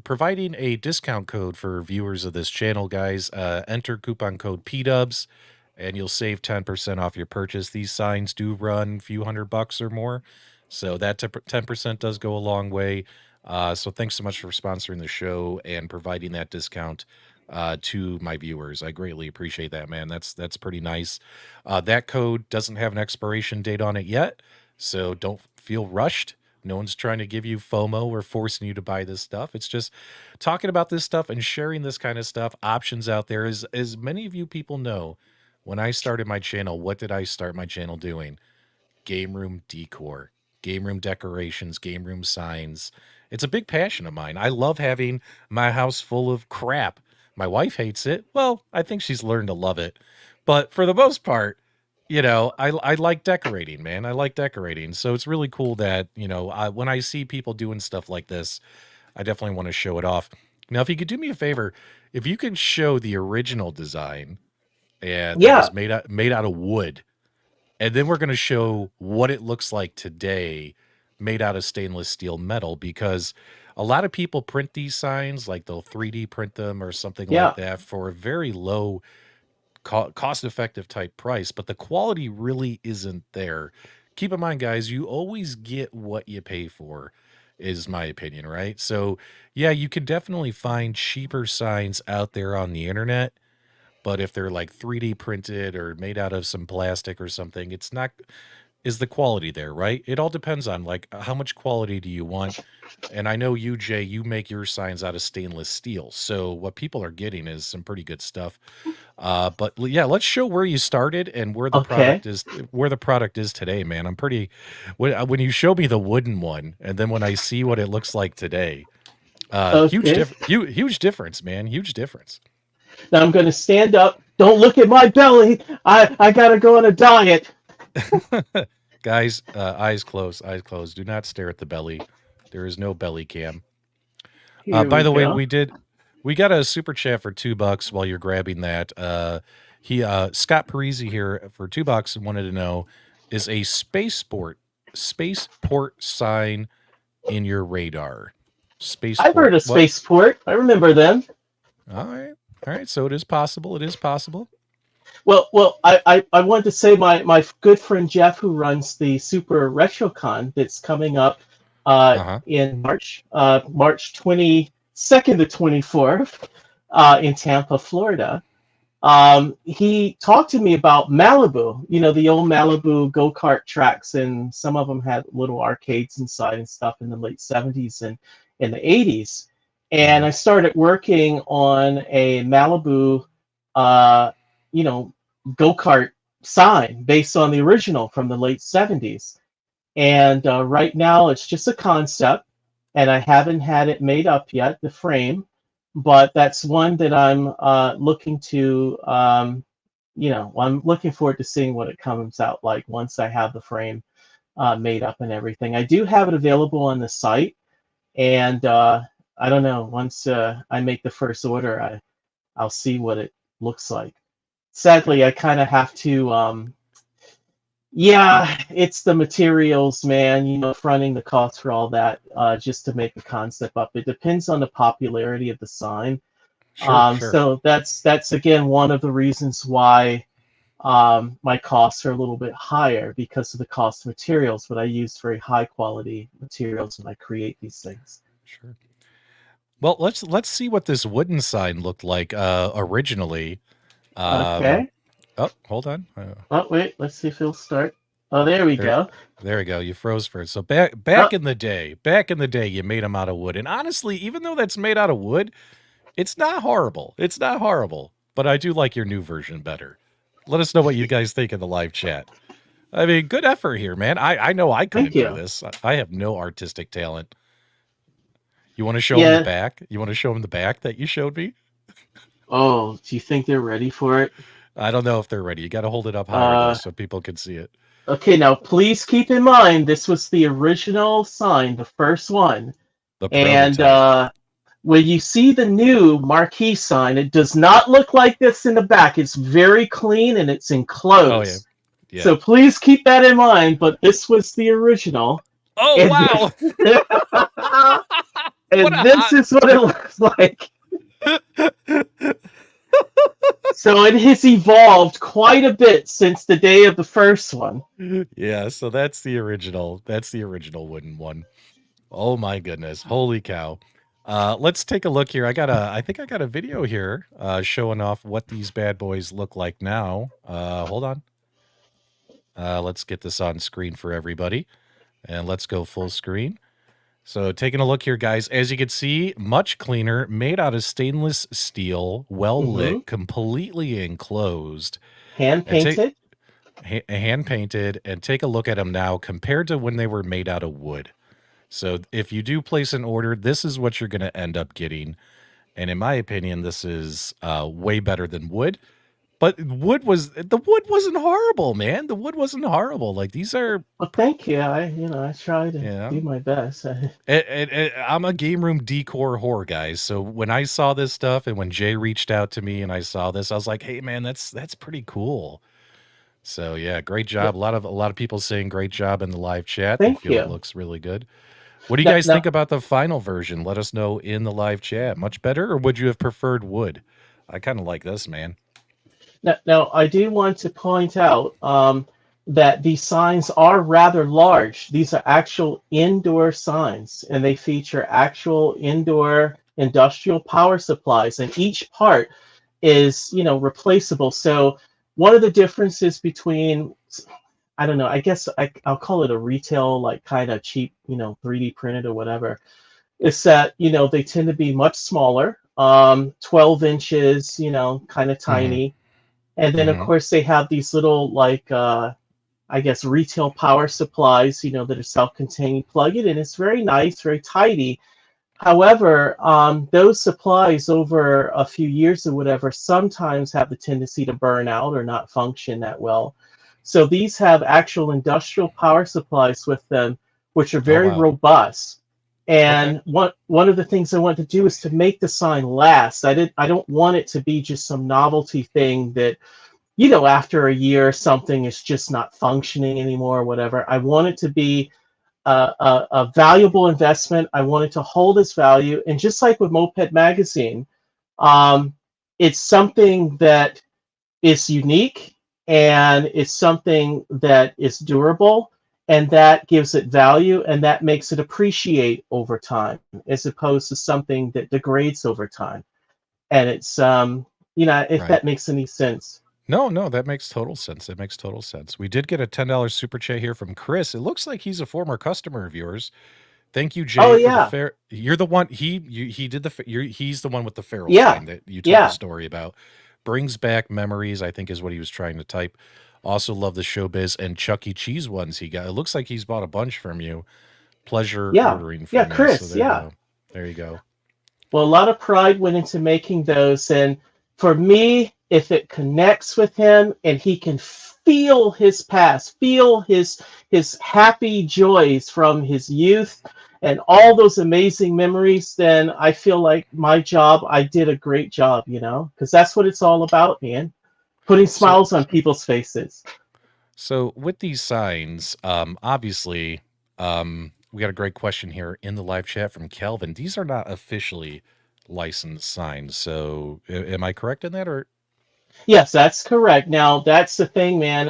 Speaker 1: providing a discount code for viewers of this channel, guys. Enter coupon code PDubs and you'll save 10% off your purchase. These signs do run a few $100 or more. So that 10% does go a long way. So thanks so much for sponsoring the show and providing that discount to my viewers. I greatly appreciate that, man. That's pretty nice. That code doesn't have an expiration date on it yet, so don't feel rushed. No one's trying to give you FOMO or forcing you to buy this stuff. It's just talking about this stuff and sharing this kind of stuff, options out there. As many of you people know, when I started my channel, what did I start my channel doing? Game room decor, game room decorations, game room signs. It's a big passion of mine. I love having my house full of crap. My wife hates it. Well, I think she's learned to love it. But for the most part, I like decorating, man. I like decorating. So it's really cool that, when I see people doing stuff like this, I definitely want to show it off. Now, if you could do me a favor, if you could show the original design and that
Speaker 2: Yeah,
Speaker 1: was made out of wood, and then we're going to show what it looks like today made out of stainless steel metal because a lot of people print these signs like they'll 3D print them or something like
Speaker 2: yeah.
Speaker 1: that for a very low cost effective type price, but the quality really isn't there. Keep in mind, guys, you always get what you pay for, is my opinion, right? So, yeah, you can definitely find cheaper signs out there on the internet, but if they're like 3D printed or made out of some plastic or something, it's not, is the quality there, right? It all depends on like how much quality do you want. And I know you, Jay, you make your signs out of stainless steel. So what people are getting is some pretty good stuff. But yeah, let's show where you started and
Speaker 2: Okay,
Speaker 1: where the product is today, man. I'm pretty when you show me the wooden one and then when I see what it looks like today,
Speaker 2: okay.
Speaker 1: huge difference, man. Huge difference.
Speaker 2: Now I'm going to stand up. Don't look at my belly. I got to go on a diet.
Speaker 1: Guys, eyes closed, eyes closed. Do not stare at the belly. There is no belly cam.
Speaker 2: Here
Speaker 1: By
Speaker 2: we
Speaker 1: the way,
Speaker 2: go.
Speaker 1: we got a super chat for $2 while you're grabbing that. He Scott Parisi here for $2 and wanted to know, is a spaceport sign in your radar?
Speaker 2: I've heard
Speaker 1: Spaceport.
Speaker 2: of
Speaker 1: What?
Speaker 2: Spaceport. I remember them.
Speaker 1: All right. All right. So it is possible. It is possible.
Speaker 2: Well, I wanted to say my good friend Jeff, who runs the Super RetroCon that's coming up
Speaker 1: Uh-huh.
Speaker 2: in March, March 22nd to 24th, in Tampa, Florida. He talked to me about Malibu, the old Malibu go-kart tracks, and some of them had little arcades inside and stuff in the late 70s and in the 80s. And
Speaker 1: Hmm.
Speaker 2: I started working on a Malibu uh, you know, go-kart sign based on the original from the late 70s. And right now it's just a concept, and I haven't had it made up yet, the frame, but that's one that I'm looking to, I'm looking forward to seeing what it comes out like once I have the frame made up and everything. I do have it available on the site, and I don't know, once I make the first order, I'll see what it looks like.
Speaker 1: Okay.
Speaker 2: Sadly, I kind of have to, yeah, it's the materials, man, fronting the cost for all that just to make a concept up. It depends on the popularity of the sign.
Speaker 1: Sure, sure.
Speaker 2: So that's again one of the reasons why my costs are a little bit higher because of the cost of materials, but I use very high quality materials when I create these things.
Speaker 1: Sure. Well, let's see what this wooden sign looked like originally. Um,
Speaker 2: Okay.
Speaker 1: oh, hold on.
Speaker 2: Oh, wait, let's see if it'll start. Oh, there we
Speaker 1: There,
Speaker 2: go.
Speaker 1: there we go. You froze first. So
Speaker 2: Oh,
Speaker 1: back in the day, you made them out of wood. And honestly, even though that's made out of wood, it's not horrible. It's not horrible. But I do like your new version better. Let us know what you guys think in the live chat. I mean, good effort here, man. I know I
Speaker 2: thank
Speaker 1: couldn't do
Speaker 2: you.
Speaker 1: this. I have no artistic talent. You want to show them the
Speaker 2: Yeah.
Speaker 1: back? You want to show them the back that you showed me?
Speaker 2: Oh, do you think they're ready for it?
Speaker 1: I don't know if they're ready. You got to hold it up higher though,
Speaker 2: Uh,
Speaker 1: so people can see it.
Speaker 2: okay, now please keep in mind this was the original sign, the first one.
Speaker 1: The
Speaker 2: And
Speaker 1: prototype.
Speaker 2: when you see the new marquee sign, it does not look like this in the back. It's very clean and it's
Speaker 1: Oh yeah,
Speaker 2: enclosed.
Speaker 1: yeah.
Speaker 2: So please keep that in mind. But this was the original.
Speaker 1: Oh
Speaker 2: And
Speaker 1: wow! What
Speaker 2: and
Speaker 1: a
Speaker 2: this
Speaker 1: hot.
Speaker 2: is what it looks like. So it has evolved quite a bit since the day of the first one.
Speaker 1: Yeah, so that's the original. That's the original wooden one. Oh my goodness. Holy cow. Let's take a look here. I think I got a video here showing off what these bad boys look like now. Hold on. Let's get this on screen for everybody. And let's go full screen. So taking a look here, guys, as you can see, much cleaner, made out of stainless steel, well
Speaker 2: Hmm.
Speaker 1: lit, completely enclosed,
Speaker 2: Hand
Speaker 1: and
Speaker 2: painted.
Speaker 1: hand painted. And take a look at them now compared to when they were made out of wood. So if you do place an order, this is what you're going to end up getting. And in my opinion, this is way better than wood. But the wood wasn't horrible, man. The wood wasn't horrible. Like these are,
Speaker 2: Well, thank you. I try
Speaker 1: you
Speaker 2: to do
Speaker 1: know,
Speaker 2: my best.
Speaker 1: I'm a game room decor whore, guys. So when I saw this stuff and when Jay reached out to me and I saw this, I was like, hey man, that's pretty cool. So yeah, great job. A lot of people saying great job in the live chat. They
Speaker 2: Thank
Speaker 1: feel it
Speaker 2: you.
Speaker 1: looks really good. What do you
Speaker 2: Now,
Speaker 1: guys think
Speaker 2: now,
Speaker 1: about the final version? Let us know in the live chat. Much better, or would you have preferred wood? I kind of like this, man.
Speaker 2: now, I do want to point out that these signs are rather large. These are actual indoor signs, and they feature actual indoor industrial power supplies, and each part is, replaceable. So one of the differences between, I don't know, I guess I'll call it a retail, like kind of cheap, 3D printed or whatever, is that, they tend to be much smaller, 12 inches, kind of
Speaker 1: Hmm.
Speaker 2: tiny. And then, of
Speaker 1: Hmm.
Speaker 2: course, they have these little, like, I guess, retail power supplies, that are self contained. You plug it in, it's very nice, very tidy. However, those supplies over a few years or whatever sometimes have the tendency to burn out or not function that well. So these have actual industrial power supplies with them, which are
Speaker 1: Oh
Speaker 2: very
Speaker 1: wow.
Speaker 2: robust.
Speaker 1: Okay.
Speaker 2: And one of the things I want to do is to make the sign last. I don't want it to be just some novelty thing that, after a year something is just not functioning anymore or whatever. I want it to be a valuable investment. I want it to hold its value. And just like with Moped Magazine, um, it's something that is unique, and it's something that is durable, and that gives it value, and that makes it appreciate over time as opposed to something that degrades over time. And it's, if
Speaker 1: Right.
Speaker 2: that makes any sense.
Speaker 1: No, no, that makes total sense. That makes total sense. We did get a $10 super chat here from Chris. It looks like he's a former customer of yours. Thank you,
Speaker 2: Oh,
Speaker 1: Jay, for the
Speaker 2: yeah.
Speaker 1: fair. You're the one. He did the. He's the one with the feral
Speaker 2: Yeah.
Speaker 1: sign that you told the
Speaker 2: Yeah.
Speaker 1: story about. brings back memories, I think is what he was trying to type. Also love the Showbiz and Chuck E. Cheese ones he got. It looks like he's bought a bunch from you. Pleasure
Speaker 2: Yeah,
Speaker 1: ordering
Speaker 2: yeah,
Speaker 1: from you. So
Speaker 2: Chris,
Speaker 1: there you
Speaker 2: yeah.
Speaker 1: go. There you go.
Speaker 2: Well, a lot of pride went into making those. And for me, if it connects with him and he can feel his past, feel his happy joys from his youth and all those amazing memories, then I feel like my job, I did a great job, because that's what it's all about, man. Putting
Speaker 1: So
Speaker 2: smiles on people's faces.
Speaker 1: so with these signs, obviously, we got a great question here in the live chat from Kelvin. These are not officially licensed signs. So am I correct in that or
Speaker 2: Yes, that's correct. Now, that's the thing, man.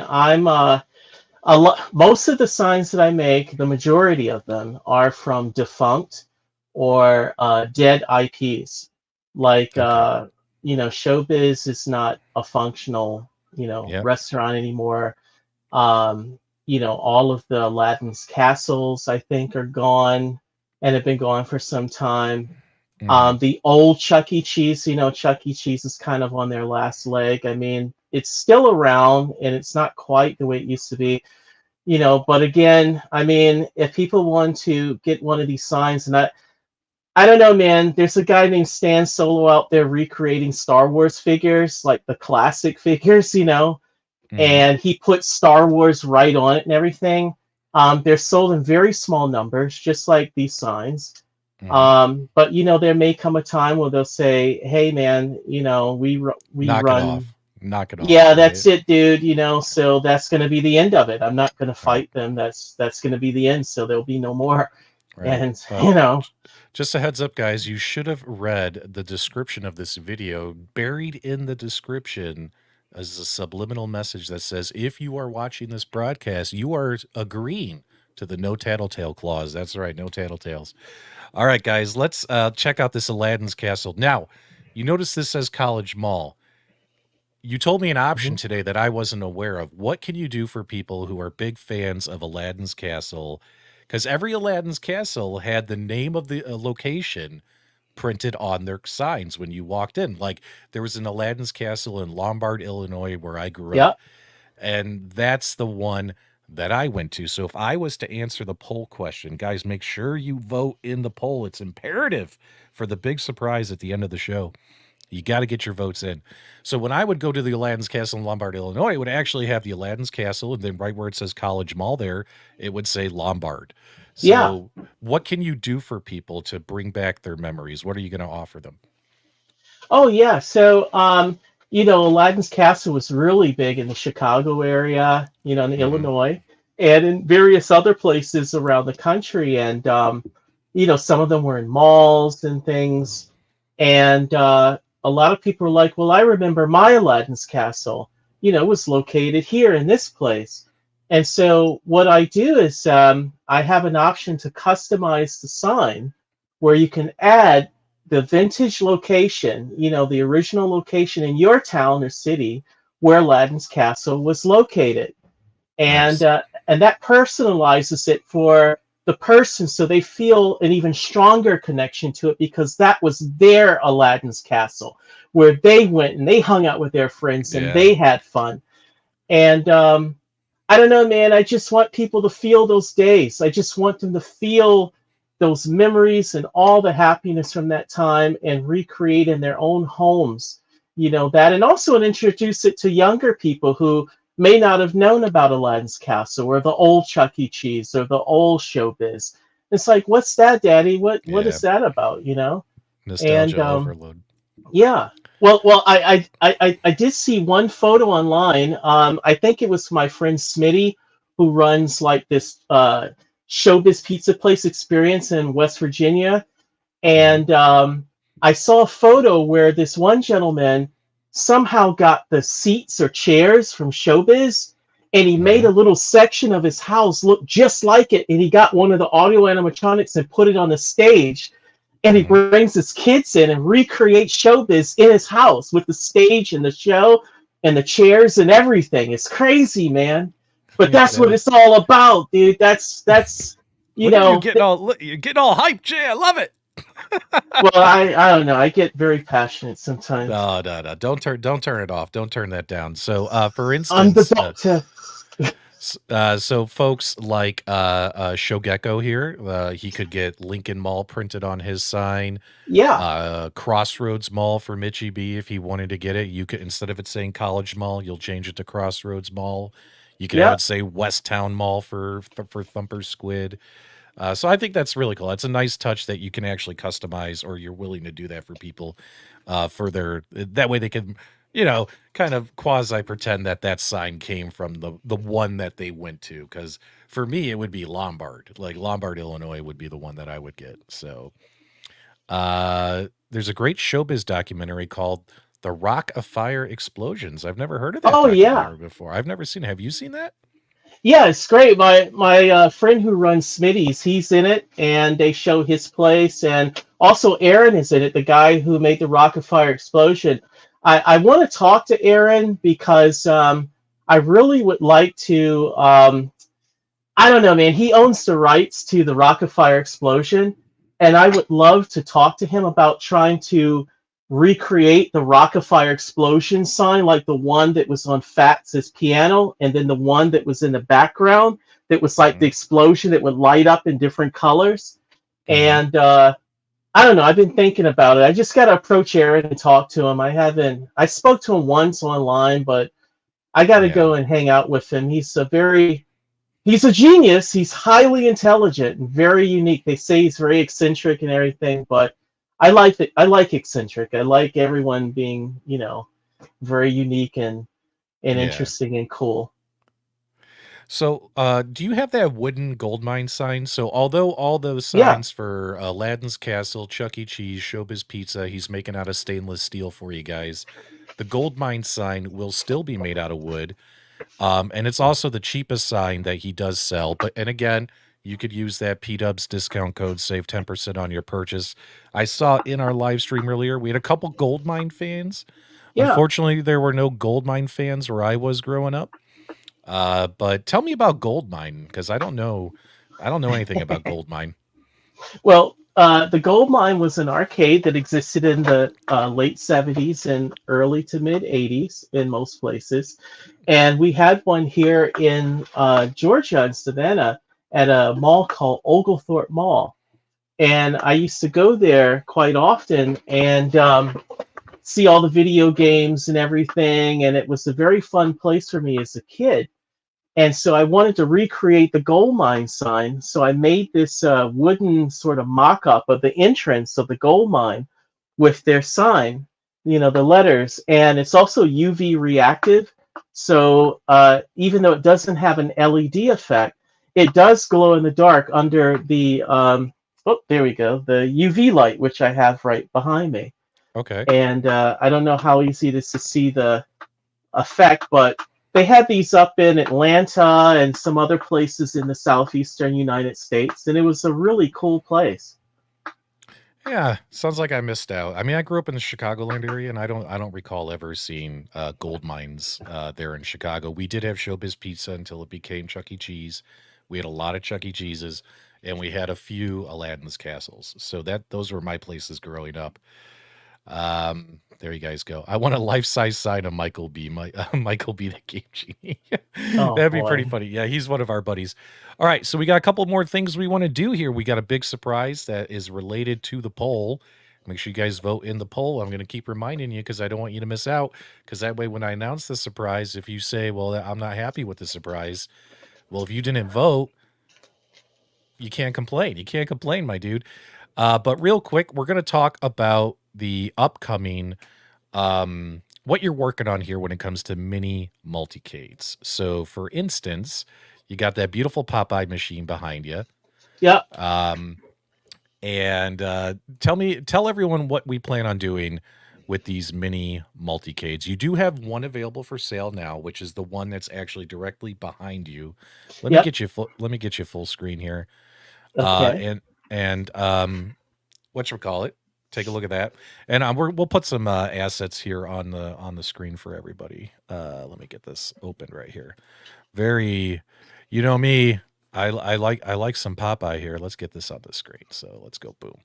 Speaker 2: Most of the signs that I make, the majority of them are from defunct or dead IPs. Like,
Speaker 1: okay.
Speaker 2: Showbiz is not a functional,
Speaker 1: Yep.
Speaker 2: restaurant anymore. All of the Aladdin's castles, I think, are gone and have been gone for some time.
Speaker 1: Hmm.
Speaker 2: The old Chuck E. Cheese, Chuck E. Cheese is kind of on their last leg. I mean, it's still around and it's not quite the way it used to be, but again, I mean, if people want to get one of these signs, and I don't know, man, there's a guy named Stan Solo out there recreating Star Wars figures, like the classic figures,
Speaker 1: Hmm.
Speaker 2: and he put Star Wars right on it and everything. They're sold in very small numbers, just like these signs.
Speaker 1: Hmm.
Speaker 2: But there may come a time where they'll say, "Hey, man, we
Speaker 1: Knock it
Speaker 2: run."
Speaker 1: off. Knock it off,
Speaker 2: Yeah,
Speaker 1: right?
Speaker 2: that's it, dude. So that's going to be the end of it. I'm not going to
Speaker 1: Right.
Speaker 2: fight them. That's going to be the end. So there'll be no more.
Speaker 1: Right.
Speaker 2: And
Speaker 1: Well, just a heads up, guys, you should have read the description of this video. Buried in the description is a subliminal message that says if you are watching this broadcast, you are agreeing to the no tattletale clause. That's right, no tattletales. All right, guys, let's check out this Aladdin's castle. Now, you notice this says College Mall. You told me an option
Speaker 2: Mhm.
Speaker 1: today that I wasn't aware of. What can you do for people who are big fans of Aladdin's castle? Because every Aladdin's castle had the name of the location printed on their signs when you walked in. Like there was an Aladdin's castle in Lombard, Illinois, where I grew up,
Speaker 2: Yep.
Speaker 1: and that's the one that I went to. So if I was to answer the poll question, guys, make sure you vote in the poll. It's imperative for the big surprise at the end of the show. You got to get your votes in. So when I would go to the Aladdin's Castle in Lombard, Illinois, it would actually have the Aladdin's Castle, and then right where it says College Mall there, it would say Lombard.
Speaker 2: Yeah.
Speaker 1: So what can you do for people to bring back their memories? What are you going to offer them?
Speaker 2: Oh, yeah. So, Aladdin's Castle was really big in the Chicago area, in
Speaker 1: Hmm.
Speaker 2: Illinois, and in various other places around the country. And, some of them were in malls and things. And a lot of people were like, well, I remember my Aladdin's Castle, was located here in this place. And so what I do is I have an option to customize the sign where you can add the vintage location, the original location in your town or city where Aladdin's Castle was located. And
Speaker 1: Nice.
Speaker 2: uh, and that personalizes it for the person so they feel an even stronger connection to it because that was their Aladdin's Castle where they went and they hung out with their friends and
Speaker 1: Yeah.
Speaker 2: they had fun. And I don't know, man. I just want people to feel those days. I just want them to feel those memories and all the happiness from that time and recreate in their own homes, that. And also introduce it to younger people who may not have known about Aladdin's Castle or the old Chuck E. Cheese or the old Showbiz. It's like, what's that, Daddy? What
Speaker 1: Yeah.
Speaker 2: is that about, And
Speaker 1: Nostalgia overload.
Speaker 2: yeah. Well, I did see one photo online. I think it was my friend Smitty, who runs like this Showbiz Pizza Place experience in West Virginia,
Speaker 1: Hmm.
Speaker 2: and I saw a photo where this one gentleman somehow got the seats or chairs from Showbiz, and he made
Speaker 1: Hmm.
Speaker 2: a little section of his house look just like it, and he got one of the audio animatronics and put it on the stage and he
Speaker 1: Hmm.
Speaker 2: brings his kids in and recreates Showbiz in his house with the stage and the show and the chairs and everything. It's crazy, man. But
Speaker 1: Yeah,
Speaker 2: that's
Speaker 1: that
Speaker 2: what
Speaker 1: is.
Speaker 2: it's all about, dude. That's you
Speaker 1: Look at you
Speaker 2: know,
Speaker 1: getting all you're getting all hyped, Jay. I love it.
Speaker 2: Well, I don't know. I get very passionate sometimes.
Speaker 1: No, no, no. Don't turn it off. Don't turn that down. So for
Speaker 2: I'm the
Speaker 1: instance,
Speaker 2: doctor.
Speaker 1: so folks like Shogeko here, he could get Lincoln Mall printed on his sign.
Speaker 2: Yeah,
Speaker 1: Crossroads Mall for Mitchie B if he wanted to get it. You could, instead of it saying College Mall, you'll change it to Crossroads Mall. You could have
Speaker 2: yeah.
Speaker 1: it say West Town Mall for Thumper Squid. So I think that's really cool. It's a nice touch that you can actually customize, or you're willing to do that for people, for their, that way they can, kind of quasi pretend that that sign came from the one that they went to. Because for me, it would be Lombard, like Lombard, Illinois, would be the one that I would get. So there's a great showbiz documentary called "The Rock of Fire Explosions." I've never heard of that
Speaker 2: Oh yeah,
Speaker 1: documentary before. I've never seen it. Have you seen that?
Speaker 2: yeah. It's great. My friend who runs Smitty's, he's in it, and they show his place, and also Aaron is in it, the guy who made the Rocket Fire explosion. I want to talk to Aaron because I really would like to. I don't know, man. He owns the rights to the Rocket Fire explosion, and I would love to talk to him about trying to recreate the Rocket Fire explosion sign, like the one that was on Fats's piano, and then the one that was in the background that was like the
Speaker 1: Hmm.
Speaker 2: explosion that would light up in different colors.
Speaker 1: Hmm.
Speaker 2: And I don't know. I've been thinking about it. I just got to approach Aaron and talk to him. I haven't. I spoke to him once online, but I got to
Speaker 1: Yeah.
Speaker 2: go and hang out with him. He's a genius. He's highly intelligent and very unique. They say he's very eccentric and everything, but I like it. I like eccentric. I like everyone being, very unique and
Speaker 1: Yeah.
Speaker 2: interesting and cool.
Speaker 1: So, do you have that wooden gold mine sign? So, although all those
Speaker 2: Yeah,
Speaker 1: signs for Aladdin's Castle, Chuck E. Cheese, Showbiz Pizza, he's making out of stainless steel for you guys. The gold mine sign will still be made out of wood, and it's also the cheapest sign that he does sell. But and again, you could use that PDubs discount code, save 10% on your purchase. I saw in our live stream earlier, we had a couple gold mine fans.
Speaker 2: yeah.
Speaker 1: Unfortunately, there were no gold mine fans where I was growing up. But tell me about Goldmine because I don't know anything about Goldmine.
Speaker 2: Well, the gold mine was an arcade that existed in the late 70s and early to mid 80s in most places. And we had one here in Georgia, in Savannah, at a mall called Oglethorpe Mall. And I used to go there quite often and see all the video games and everything. And it was a very fun place for me as a kid. And so I wanted to recreate the gold mine sign. So I made this wooden sort of mock up of the entrance of the gold mine with their sign, the letters. And it's also UV reactive. So even though it doesn't have an LED effect, it does glow in the dark under the, oh, there we go, the UV light, which I have right behind me.
Speaker 1: Okay.
Speaker 2: And I don't know how easy it is to see the effect, but they had these up in Atlanta and some other places in the southeastern United States, and it was a really cool place.
Speaker 1: Yeah, sounds like I missed out. I mean, I grew up in the Chicagoland area, and I don't recall ever seeing gold mines there in Chicago. We did have Showbiz Pizza until it became Chuck E. Cheese. We had a lot of Chuck E. Cheeses, and we had a few Aladdin's castles. So that those were my places growing up. There you guys go. I want a life-size sign of Michael B. Michael B. the Game Genie.
Speaker 2: Oh
Speaker 1: That'd be pretty
Speaker 2: boy.
Speaker 1: funny. Yeah, he's one of our buddies. All right, so we got a couple more things we want to do here. We got a big surprise that is related to the poll. Make sure you guys vote in the poll. I'm going to keep reminding you because I don't want you to miss out. Because that way, when I announce the surprise, if you say, "Well, I'm not happy with the surprise," well, if you didn't vote, you can't complain. You can't complain, my dude. But real quick, we're going to talk about the upcoming what you're working on here when it comes to mini multicades. So, for instance, you got that beautiful Popeye machine behind you.
Speaker 2: Yep.
Speaker 1: Um, and tell everyone what we plan on doing with these mini multicades. You do have one available for sale now, which is the one that's actually directly behind you.
Speaker 2: Yep.
Speaker 1: Let me get you full screen here. Uh,
Speaker 2: Okay.
Speaker 1: and and what you call it? Take a look at that, and we'll put some assets here on the screen for everybody. Let me get this opened right here. Very, you know me, I like some Popeye here. Let's get this on the screen. So let's go. Boom.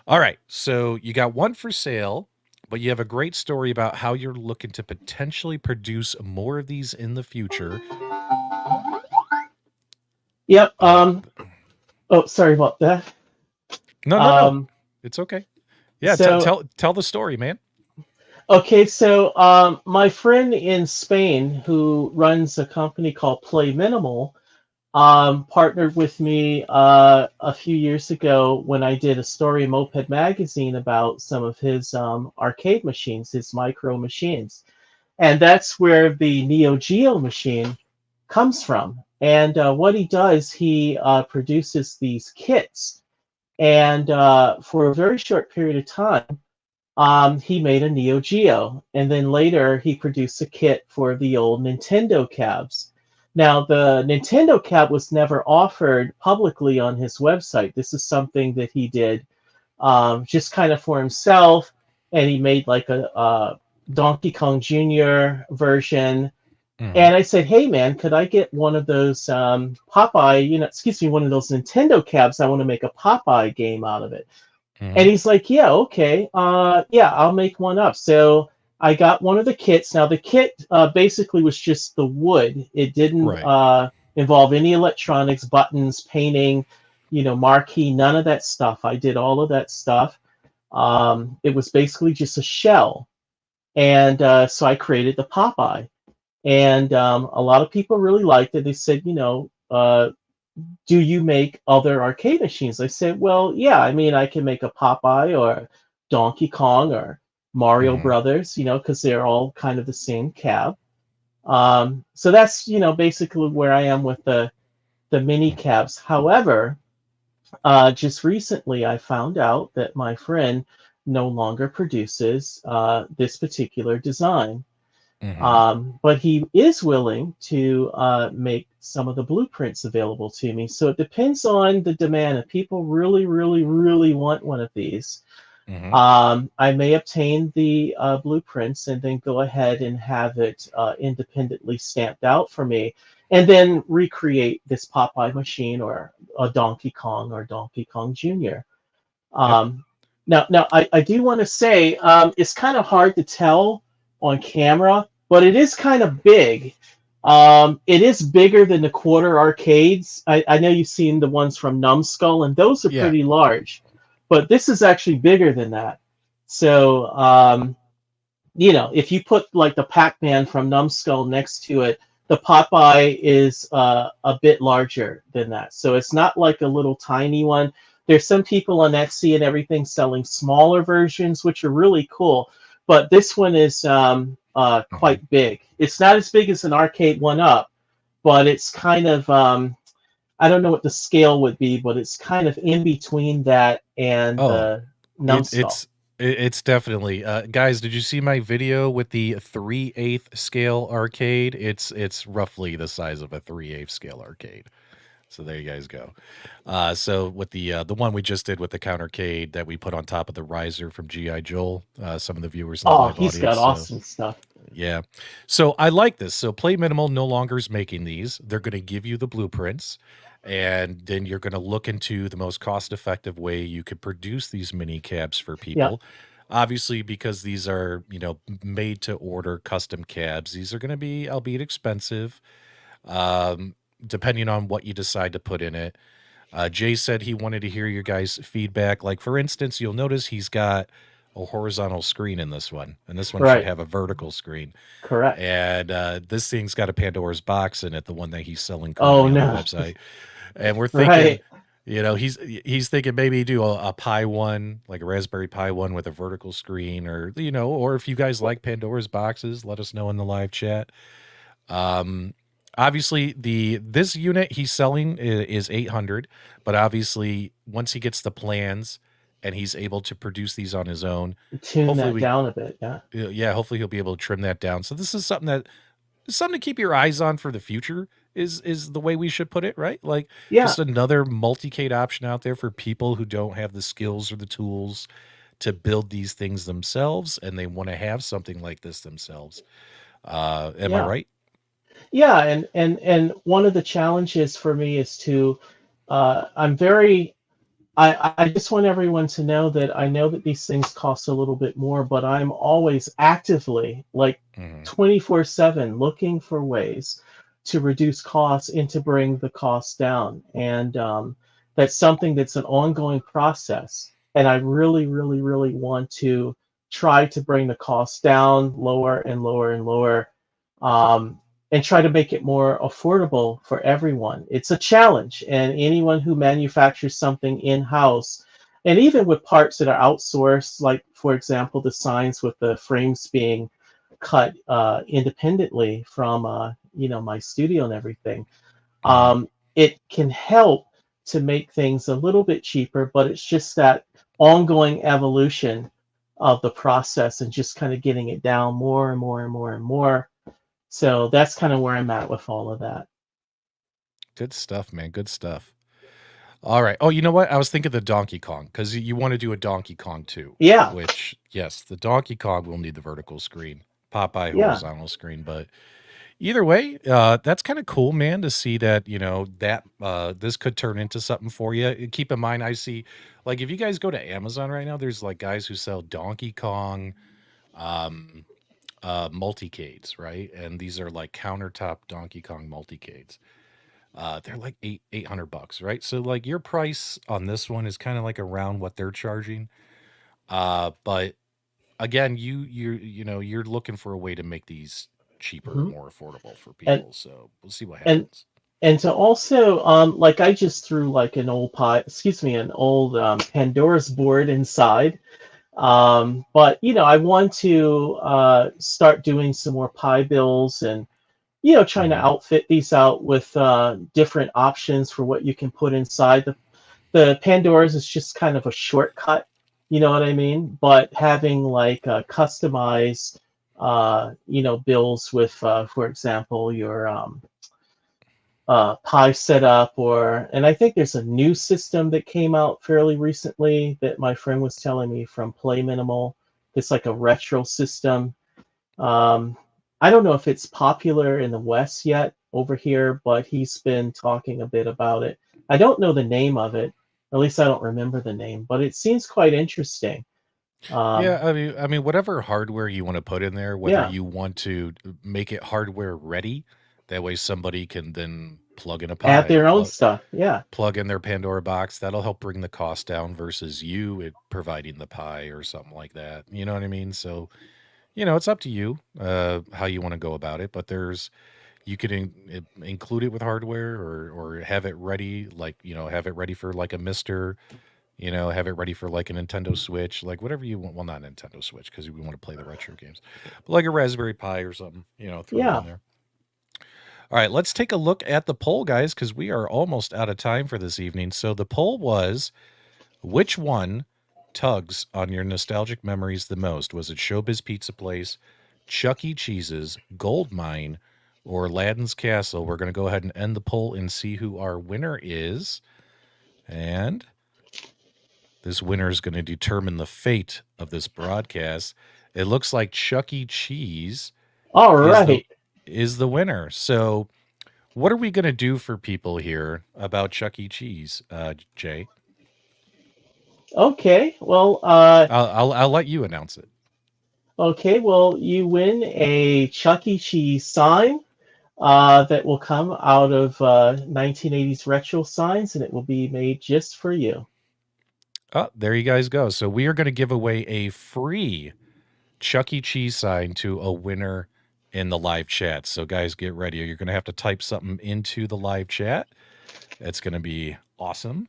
Speaker 1: All right. So you got one for sale, but you have a great story about how you're looking to potentially produce more of these in the future.
Speaker 2: Yep.
Speaker 1: Uh,
Speaker 2: Oh, sorry about that.
Speaker 1: no, no, no.
Speaker 2: Um,
Speaker 1: It's okay. Yeah.
Speaker 2: so
Speaker 1: Tell the story, man.
Speaker 2: okay, so my friend in Spain who runs a company called Play Minimal partnered with me a few years ago when I did a story in Moped Magazine about some of his arcade machines, his micro machines. And that's where the Neo Geo machine comes from. And what he does, he produces these kits. And for a very short period of time, he made a Neo Geo, and then later he produced a kit for the old Nintendo cabs. Now, the Nintendo cab was never offered publicly on his website. This is something that he did just kind of for himself, and he made like a Donkey Kong Jr. version.
Speaker 1: Hmm.
Speaker 2: And I said, "Hey, man, could I get one of those Popeye, excuse me, one of those Nintendo cabs? I want to make a Popeye game out of it."
Speaker 1: Hmm.
Speaker 2: And he's like, "Yeah, okay. Yeah, I'll make one up." So I got one of the kits. Now, the kit basically was just the wood. It didn't
Speaker 1: Right.
Speaker 2: involve any electronics, buttons, painting, marquee, none of that stuff. I did all of that stuff. It was basically just a shell. And so I created the Popeye. And a lot of people really liked it. They said, do you make other arcade machines? I said, well, yeah, I mean, I can make a Popeye or Donkey Kong or Mario
Speaker 1: Hmm.
Speaker 2: Brothers, because they're all kind of the same cab. So that's, basically where I am with the mini cabs. However, just recently I found out that my friend no longer produces this particular design.
Speaker 1: Hmm.
Speaker 2: But he is willing to make some of the blueprints available to me. So it depends on the demand. If people really, really, really want one of these,
Speaker 1: Hmm.
Speaker 2: I may obtain the blueprints and then go ahead and have it independently stamped out for me, and then recreate this Popeye machine or a Donkey Kong or Donkey Kong Jr.
Speaker 1: Yep.
Speaker 2: Um, now, I do want to say it's kind of hard to tell on camera, but it is kind of big. It is bigger than the quarter arcades. I know you've seen the ones from Numbskull, and those are
Speaker 1: Yeah.
Speaker 2: pretty large, but this is actually bigger than that. So, if you put like the Pac-Man from Numbskull next to it, the Popeye is a bit larger than that. So it's not like a little tiny one. There's some people on Etsy and everything selling smaller versions, which are really cool. But this one is
Speaker 1: Hmm.
Speaker 2: quite big. It's not as big as an arcade one up, but it's kind of I don't know what the scale would be, but it's kind of in between that and
Speaker 1: Oh,
Speaker 2: the
Speaker 1: it,
Speaker 2: Numbskull.
Speaker 1: it's it's definitely guys, did you see my video with the 3/8 scale arcade? It's roughly the size of a 3/8 scale arcade. So there you guys go. So with the one we just did with the countercade that we put on top of the riser from GI Joel, some of the viewers in the
Speaker 2: Oh,
Speaker 1: live
Speaker 2: he's
Speaker 1: audience.
Speaker 2: got
Speaker 1: So
Speaker 2: awesome stuff.
Speaker 1: yeah. So I like this. So Play Minimal no longer is making these. They're going to give you the blueprints, and then you're going to look into the most cost-effective way you could produce these mini cabs for
Speaker 2: Yeah.
Speaker 1: people. Obviously, because these are, made to order custom cabs, these are going to be, albeit expensive, um, depending on what you decide to put in it. Jay said he wanted to hear your guys' feedback. Like, for instance, you'll notice he's got a horizontal screen in this one, and this one should
Speaker 2: Right.
Speaker 1: have a vertical screen.
Speaker 2: Correct.
Speaker 1: And this thing's got a Pandora's box in it, the one that he's selling
Speaker 2: Oh
Speaker 1: currently on the
Speaker 2: no.
Speaker 1: website. And we're thinking,
Speaker 2: Right.
Speaker 1: he's thinking maybe do a Pi one, like a Raspberry Pi one with a vertical screen, or or if you guys like Pandora's boxes, let us know in the live chat. Um, obviously this unit he's selling is 800, but obviously once he gets the plans and he's able to produce these on his own,
Speaker 2: Tune
Speaker 1: hopefully
Speaker 2: that
Speaker 1: we
Speaker 2: down a bit. Yeah.
Speaker 1: yeah, hopefully he'll be able to trim that down. So this is something to keep your eyes on for the future is the way we should put it, right? Like
Speaker 2: Yeah.
Speaker 1: just another multicade option out there for people who don't have the skills or the tools to build these things themselves and they want to have something like this themselves. Am I
Speaker 2: Yeah.
Speaker 1: right?
Speaker 2: Yeah. And one of the challenges for me is to I'm very I just want everyone to know that I know that these things cost a little bit more, but I'm always actively, like
Speaker 1: Mhm.
Speaker 2: 24/7, looking for ways to reduce costs and to bring the costs down. And that's something that's an ongoing process. And I really, really, really want to try to bring the costs down lower and lower and lower, um, and try to make it more affordable for everyone. It's a challenge, and anyone who manufactures something in house, and even with parts that are outsourced, like for example, the signs with the frames being cut independently from my studio and everything,
Speaker 1: Mhm.
Speaker 2: it can help to make things a little bit cheaper, but it's just that ongoing evolution of the process and just kind of getting it down more and more and more and more. So that's kind of where I'm at with all of that.
Speaker 1: Good stuff, man. Good stuff. All right. Oh, you know what? I was thinking the Donkey Kong because you want to do a Donkey Kong too,
Speaker 2: Yeah,
Speaker 1: which, yes, the Donkey Kong will need the vertical screen, Popeye
Speaker 2: yeah.
Speaker 1: horizontal screen. But either way, that's kind of cool, man, to see that, that this could turn into something for you. Keep in mind, I see, like, if you guys go to Amazon right now, there's like guys who sell Donkey Kong, um, multicades, right? And these are like countertop Donkey Kong multicades. They're like 800 bucks, right? So like your price on this one is kind of like around what they're charging. But again, you're looking for a way to make these cheaper and
Speaker 2: Mhm.
Speaker 1: more affordable for
Speaker 2: And
Speaker 1: people. So we'll see what
Speaker 2: and
Speaker 1: happens.
Speaker 2: and to also like I just threw like an old an old Pandora's board inside. But I want to start doing some more pie bills and trying to
Speaker 1: Hmm.
Speaker 2: outfit these out with different options for what you can put inside. The Pandora's is just kind of a shortcut, you know what I mean? But having like customized bills with for example your pie setup, and I think there's a new system that came out fairly recently that my friend was telling me from Play Minimal. It's like a retro system. um, I don't know if it's popular in the West yet over here, but he's been talking a bit about it. I don't know the name of it, at least I don't remember the name, but it seems quite interesting.
Speaker 1: Yeah,
Speaker 2: um,
Speaker 1: I mean, whatever hardware you want to put in there, whether
Speaker 2: yeah,
Speaker 1: you want to make it hardware ready, that way somebody can then plug in a
Speaker 2: add
Speaker 1: pie,
Speaker 2: their own stuff. Yeah,
Speaker 1: plug in their Pandora box. That'll help bring the cost down versus providing the pie or something like that. You know what I mean? So, it's up to you how you want to go about it. But you could include it with hardware or have it ready, like, have it ready for like a Mister, have it ready for like a Nintendo Switch, like whatever you want. Well, not Nintendo Switch because we want to play the retro games, but like a Raspberry Pi or something, throw it in
Speaker 2: yeah.
Speaker 1: there. All right, let's take a look at the poll, guys, because we are almost out of time for this evening. So the poll was, which one tugs on your nostalgic memories the most? Was it Showbiz Pizza Place, Chuck E. Cheese's, Gold Mine, or Aladdin's Castle? We're going to go ahead and end the poll and see who our winner is. And this winner is going to determine the fate of this broadcast. It looks like Chuck E. Cheese
Speaker 2: All
Speaker 1: is the
Speaker 2: right.
Speaker 1: winner. So what are we going to do for people here about Chuck E. Cheese, Jay?
Speaker 2: Okay. Well,
Speaker 1: I'll let you announce it.
Speaker 2: you win a Chuck E. Cheese sign that will come out of 1980s retro signs, and it will be made just for you.
Speaker 1: Oh, there you guys go. So we are going to give away a free Chuck E. Cheese sign to a winner in the live chat. So guys, get ready. You're going to have to type something into the live chat. It's going to be awesome.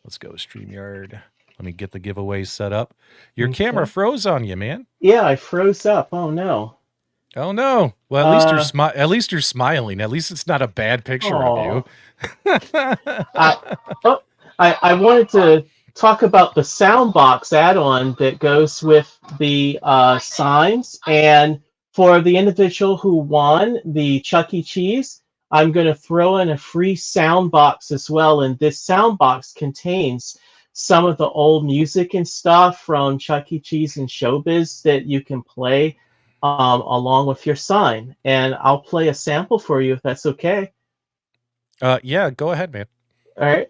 Speaker 1: Let's go StreamYard. Let me get the giveaway set up. Your camera
Speaker 2: Okay.
Speaker 1: froze on you, man.
Speaker 2: Yeah, I froze up. Oh no.
Speaker 1: Oh no. Well,
Speaker 2: Uh,
Speaker 1: at least you're smiling. At least it's not a bad picture of you.
Speaker 2: oh. I, oh, I wanted to talk about the soundbox add-on that goes with the signs. And for the individual who won the Chuck E. Cheese, I'm going to throw in a free soundbox as well. And this soundbox contains some of the old music and stuff from Chuck E. Cheese and Showbiz that you can play along with your sign. And I'll play a sample for you if that's okay.
Speaker 1: Yeah, go ahead, man.
Speaker 2: All right.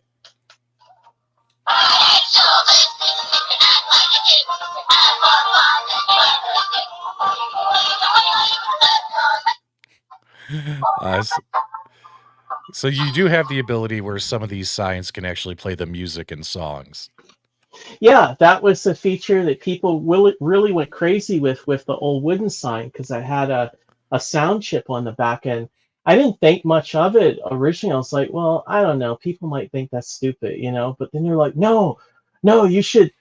Speaker 1: S so you do have the ability where some of these signs can actually play the music and songs.
Speaker 2: Yeah, that was a feature that people really went crazy with the old wooden sign because I had a sound chip on the back end. I didn't think much of it originally. I was like, well, I don't know. People might think that's stupid, you know. But then they're like, no, no, you should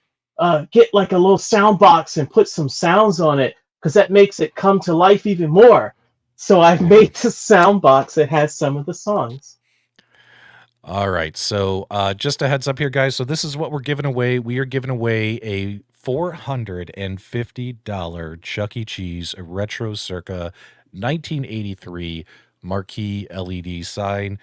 Speaker 2: get like a little sound box and put some sounds on it because that makes it come to life even more. So I made the sound box that has some of the songs.
Speaker 1: All right. So, just a heads up here, guys. So, this is what we're giving away. We are giving away a $450 Chuck E. Cheese retro circa 1983 marquee LED sign.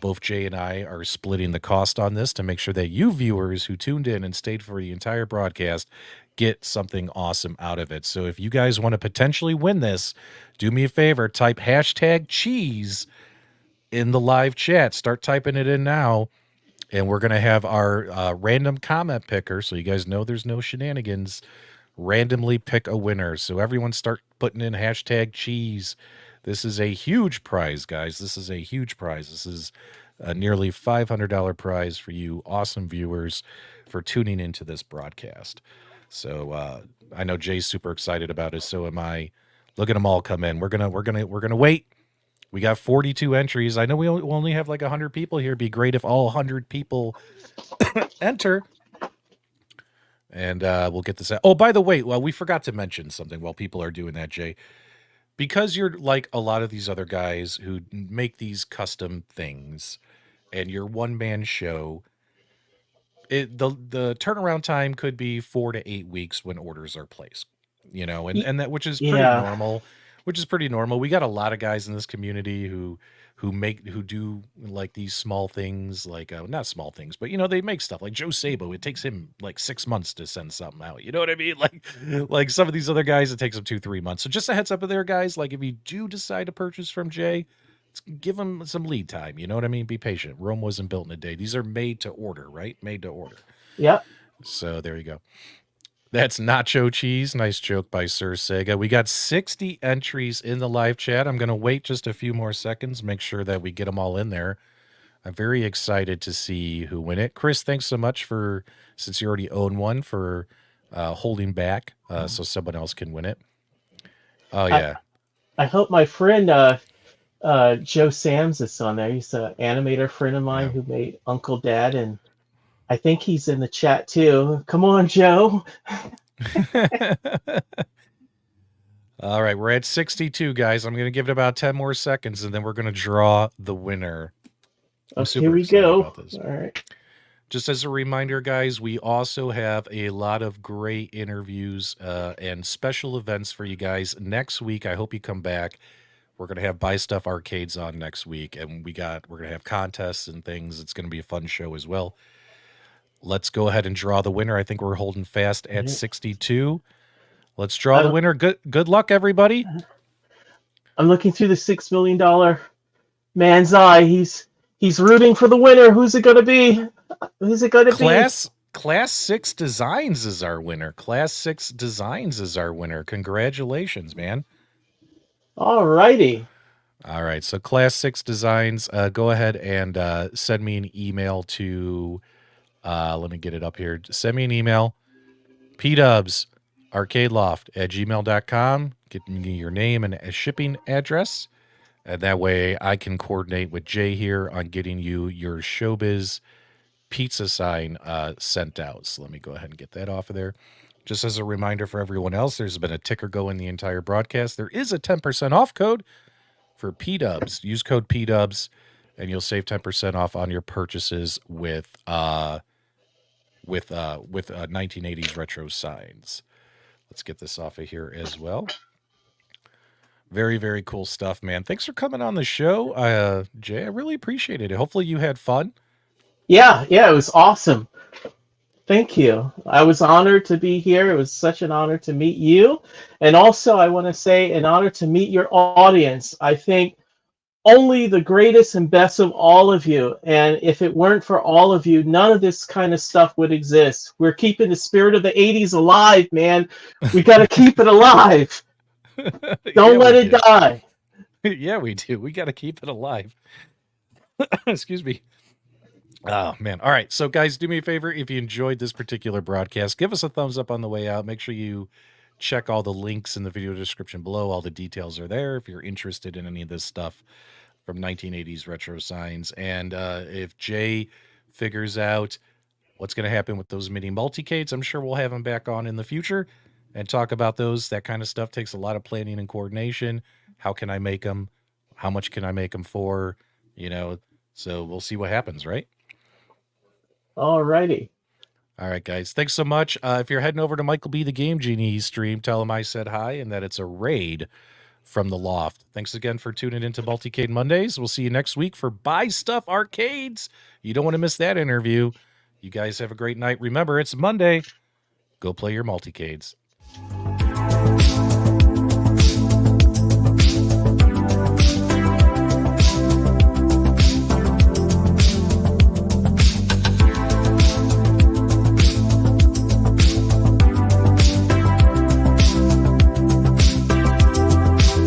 Speaker 1: Both Jay and I are splitting the cost on this to make sure that you viewers who tuned in and stayed for the entire broadcast get something awesome out of it. So, if you guys want to potentially win this, do me a favor, type hashtag cheese in the live chat. Start typing it in now, and we're gonna have our random comment picker, so you guys know there's no shenanigans. Randomly pick a winner. So everyone start putting in hashtag cheese. This is a huge prize, guys. This is a huge prize. This is a nearly $500 prize for you, awesome viewers, for tuning into this broadcast. So I know Jay's super excited about it. So am I. Look at them all come in. We're gonna wait. We got 42 entries. I know we only have like 100 people here. It'd be great if all 100 people enter. And we'll get this out. Oh, by the way, well, we forgot to mention something while people are doing that, Jay. Because you're like a lot of these other guys who make these custom things and your one-man show, the turnaround time could be 4 to 8 weeks when orders are placed.
Speaker 2: Y-
Speaker 1: And that which is pretty
Speaker 2: Yeah,
Speaker 1: normal. Which is pretty normal. We got a lot of guys in this community who do like these small things, like not small things, but they make stuff like Joe Sabo. It takes him like 6 months to send something out. You know what I mean? Like some of these other guys, it takes them 2 3 months. So just a heads up there, guys. Like if you do decide to purchase from Jay, give them some lead time. You know what I mean? Be patient. Rome wasn't built in a day. These are made to order, right? Made to order.
Speaker 2: yeah.
Speaker 1: So there you go. That's nacho cheese. Nice joke by Sir Sega. We got 60 entries in the live chat. I'm going to wait just a few more seconds, make sure that we get them all in there. I'm very excited to see who win it. Chris, thanks so much since you already own one, for holding back so someone else can win it. Oh,
Speaker 2: I
Speaker 1: yeah.
Speaker 2: I hope my friend Joe Sams is on there. He's an animator friend of mine
Speaker 1: Yeah.
Speaker 2: who made Uncle Dad, and I think he's in the chat too. Come on, Joe.
Speaker 1: All right. We're at 62, guys. I'm going to give it about 10 more seconds, and then we're going to draw the winner. I'm
Speaker 2: Okay, here
Speaker 1: super
Speaker 2: we
Speaker 1: excited
Speaker 2: go.
Speaker 1: about this.
Speaker 2: All right.
Speaker 1: Just as a reminder, guys, we also have a lot of great interviews and special events for you guys next week. I hope you come back. We're gonna have Buy Stuff Arcades on next week, and we're gonna have contests and things. It's gonna be a fun show as well. Let's go ahead and draw the winner. I think we're holding fast
Speaker 2: All
Speaker 1: at
Speaker 2: right.
Speaker 1: 62. Let's draw the
Speaker 2: I,
Speaker 1: winner. Good luck, everybody.
Speaker 2: I'm looking through the $6 million man's eye. He's rooting for the winner. Who's it gonna be? Who's it gonna be?
Speaker 1: Class 6 Designs is our winner. Class 6 Designs is our winner. Congratulations, man.
Speaker 2: All righty.
Speaker 1: All right. So Class 6 Designs, go ahead and send me an email to, let me get it up here. Send me an email, PDubs, arcadeloft@gmail.com. Get me your name and a shipping address. And that way I can coordinate with Jay here on getting you your Showbiz Pizza sign sent out. So let me go ahead and get that off of there. Just as a reminder for everyone else, there's been a ticker going the entire broadcast. There is a 10% off code for PDubs. Use code PDubs and you'll save 10% off on your purchases with 1980s retro signs. Let's get this off of here as well. Very, very cool stuff, man. Thanks for coming on the show, Jay. I really appreciated it. Hopefully you had fun.
Speaker 2: Yeah, it was awesome. Thank you. I was honored to be here. It was such an honor to meet you. And also, I want to say an honor to meet your audience. I think only the greatest and best of all of you. And if it weren't for all of you, none of this kind of stuff would exist. We're keeping the spirit of the 80s alive, man. We got to keep it alive. Don't
Speaker 1: Yeah,
Speaker 2: let
Speaker 1: we
Speaker 2: it
Speaker 1: do.
Speaker 2: die.
Speaker 1: Yeah, we do. We got to keep it alive. Excuse me. Oh, man. All right. So, guys, do me a favor. If you enjoyed this particular broadcast, give us a thumbs up on the way out. Make sure you check all the links in the video description below. All the details are there if you're interested in any of this stuff from 1980s retro signs. And if Jay figures out what's going to happen with those mini multicades, I'm sure we'll have him back on in the future and talk about those. That kind of stuff takes a lot of planning and coordination. How can I make them? How much can I make them for? You know, so we'll see what happens, right?
Speaker 2: Alrighty.
Speaker 1: All right, guys. Thanks so much. If you're heading over to Michael B. the Game Genie stream, tell him I said hi and that it's a raid from the Loft. Thanks again for tuning into Multicade Mondays. We'll see you next week for Buy Stuff Arcades. You don't want to miss that interview. You guys have a great night. Remember, it's Monday. Go play your Multicades.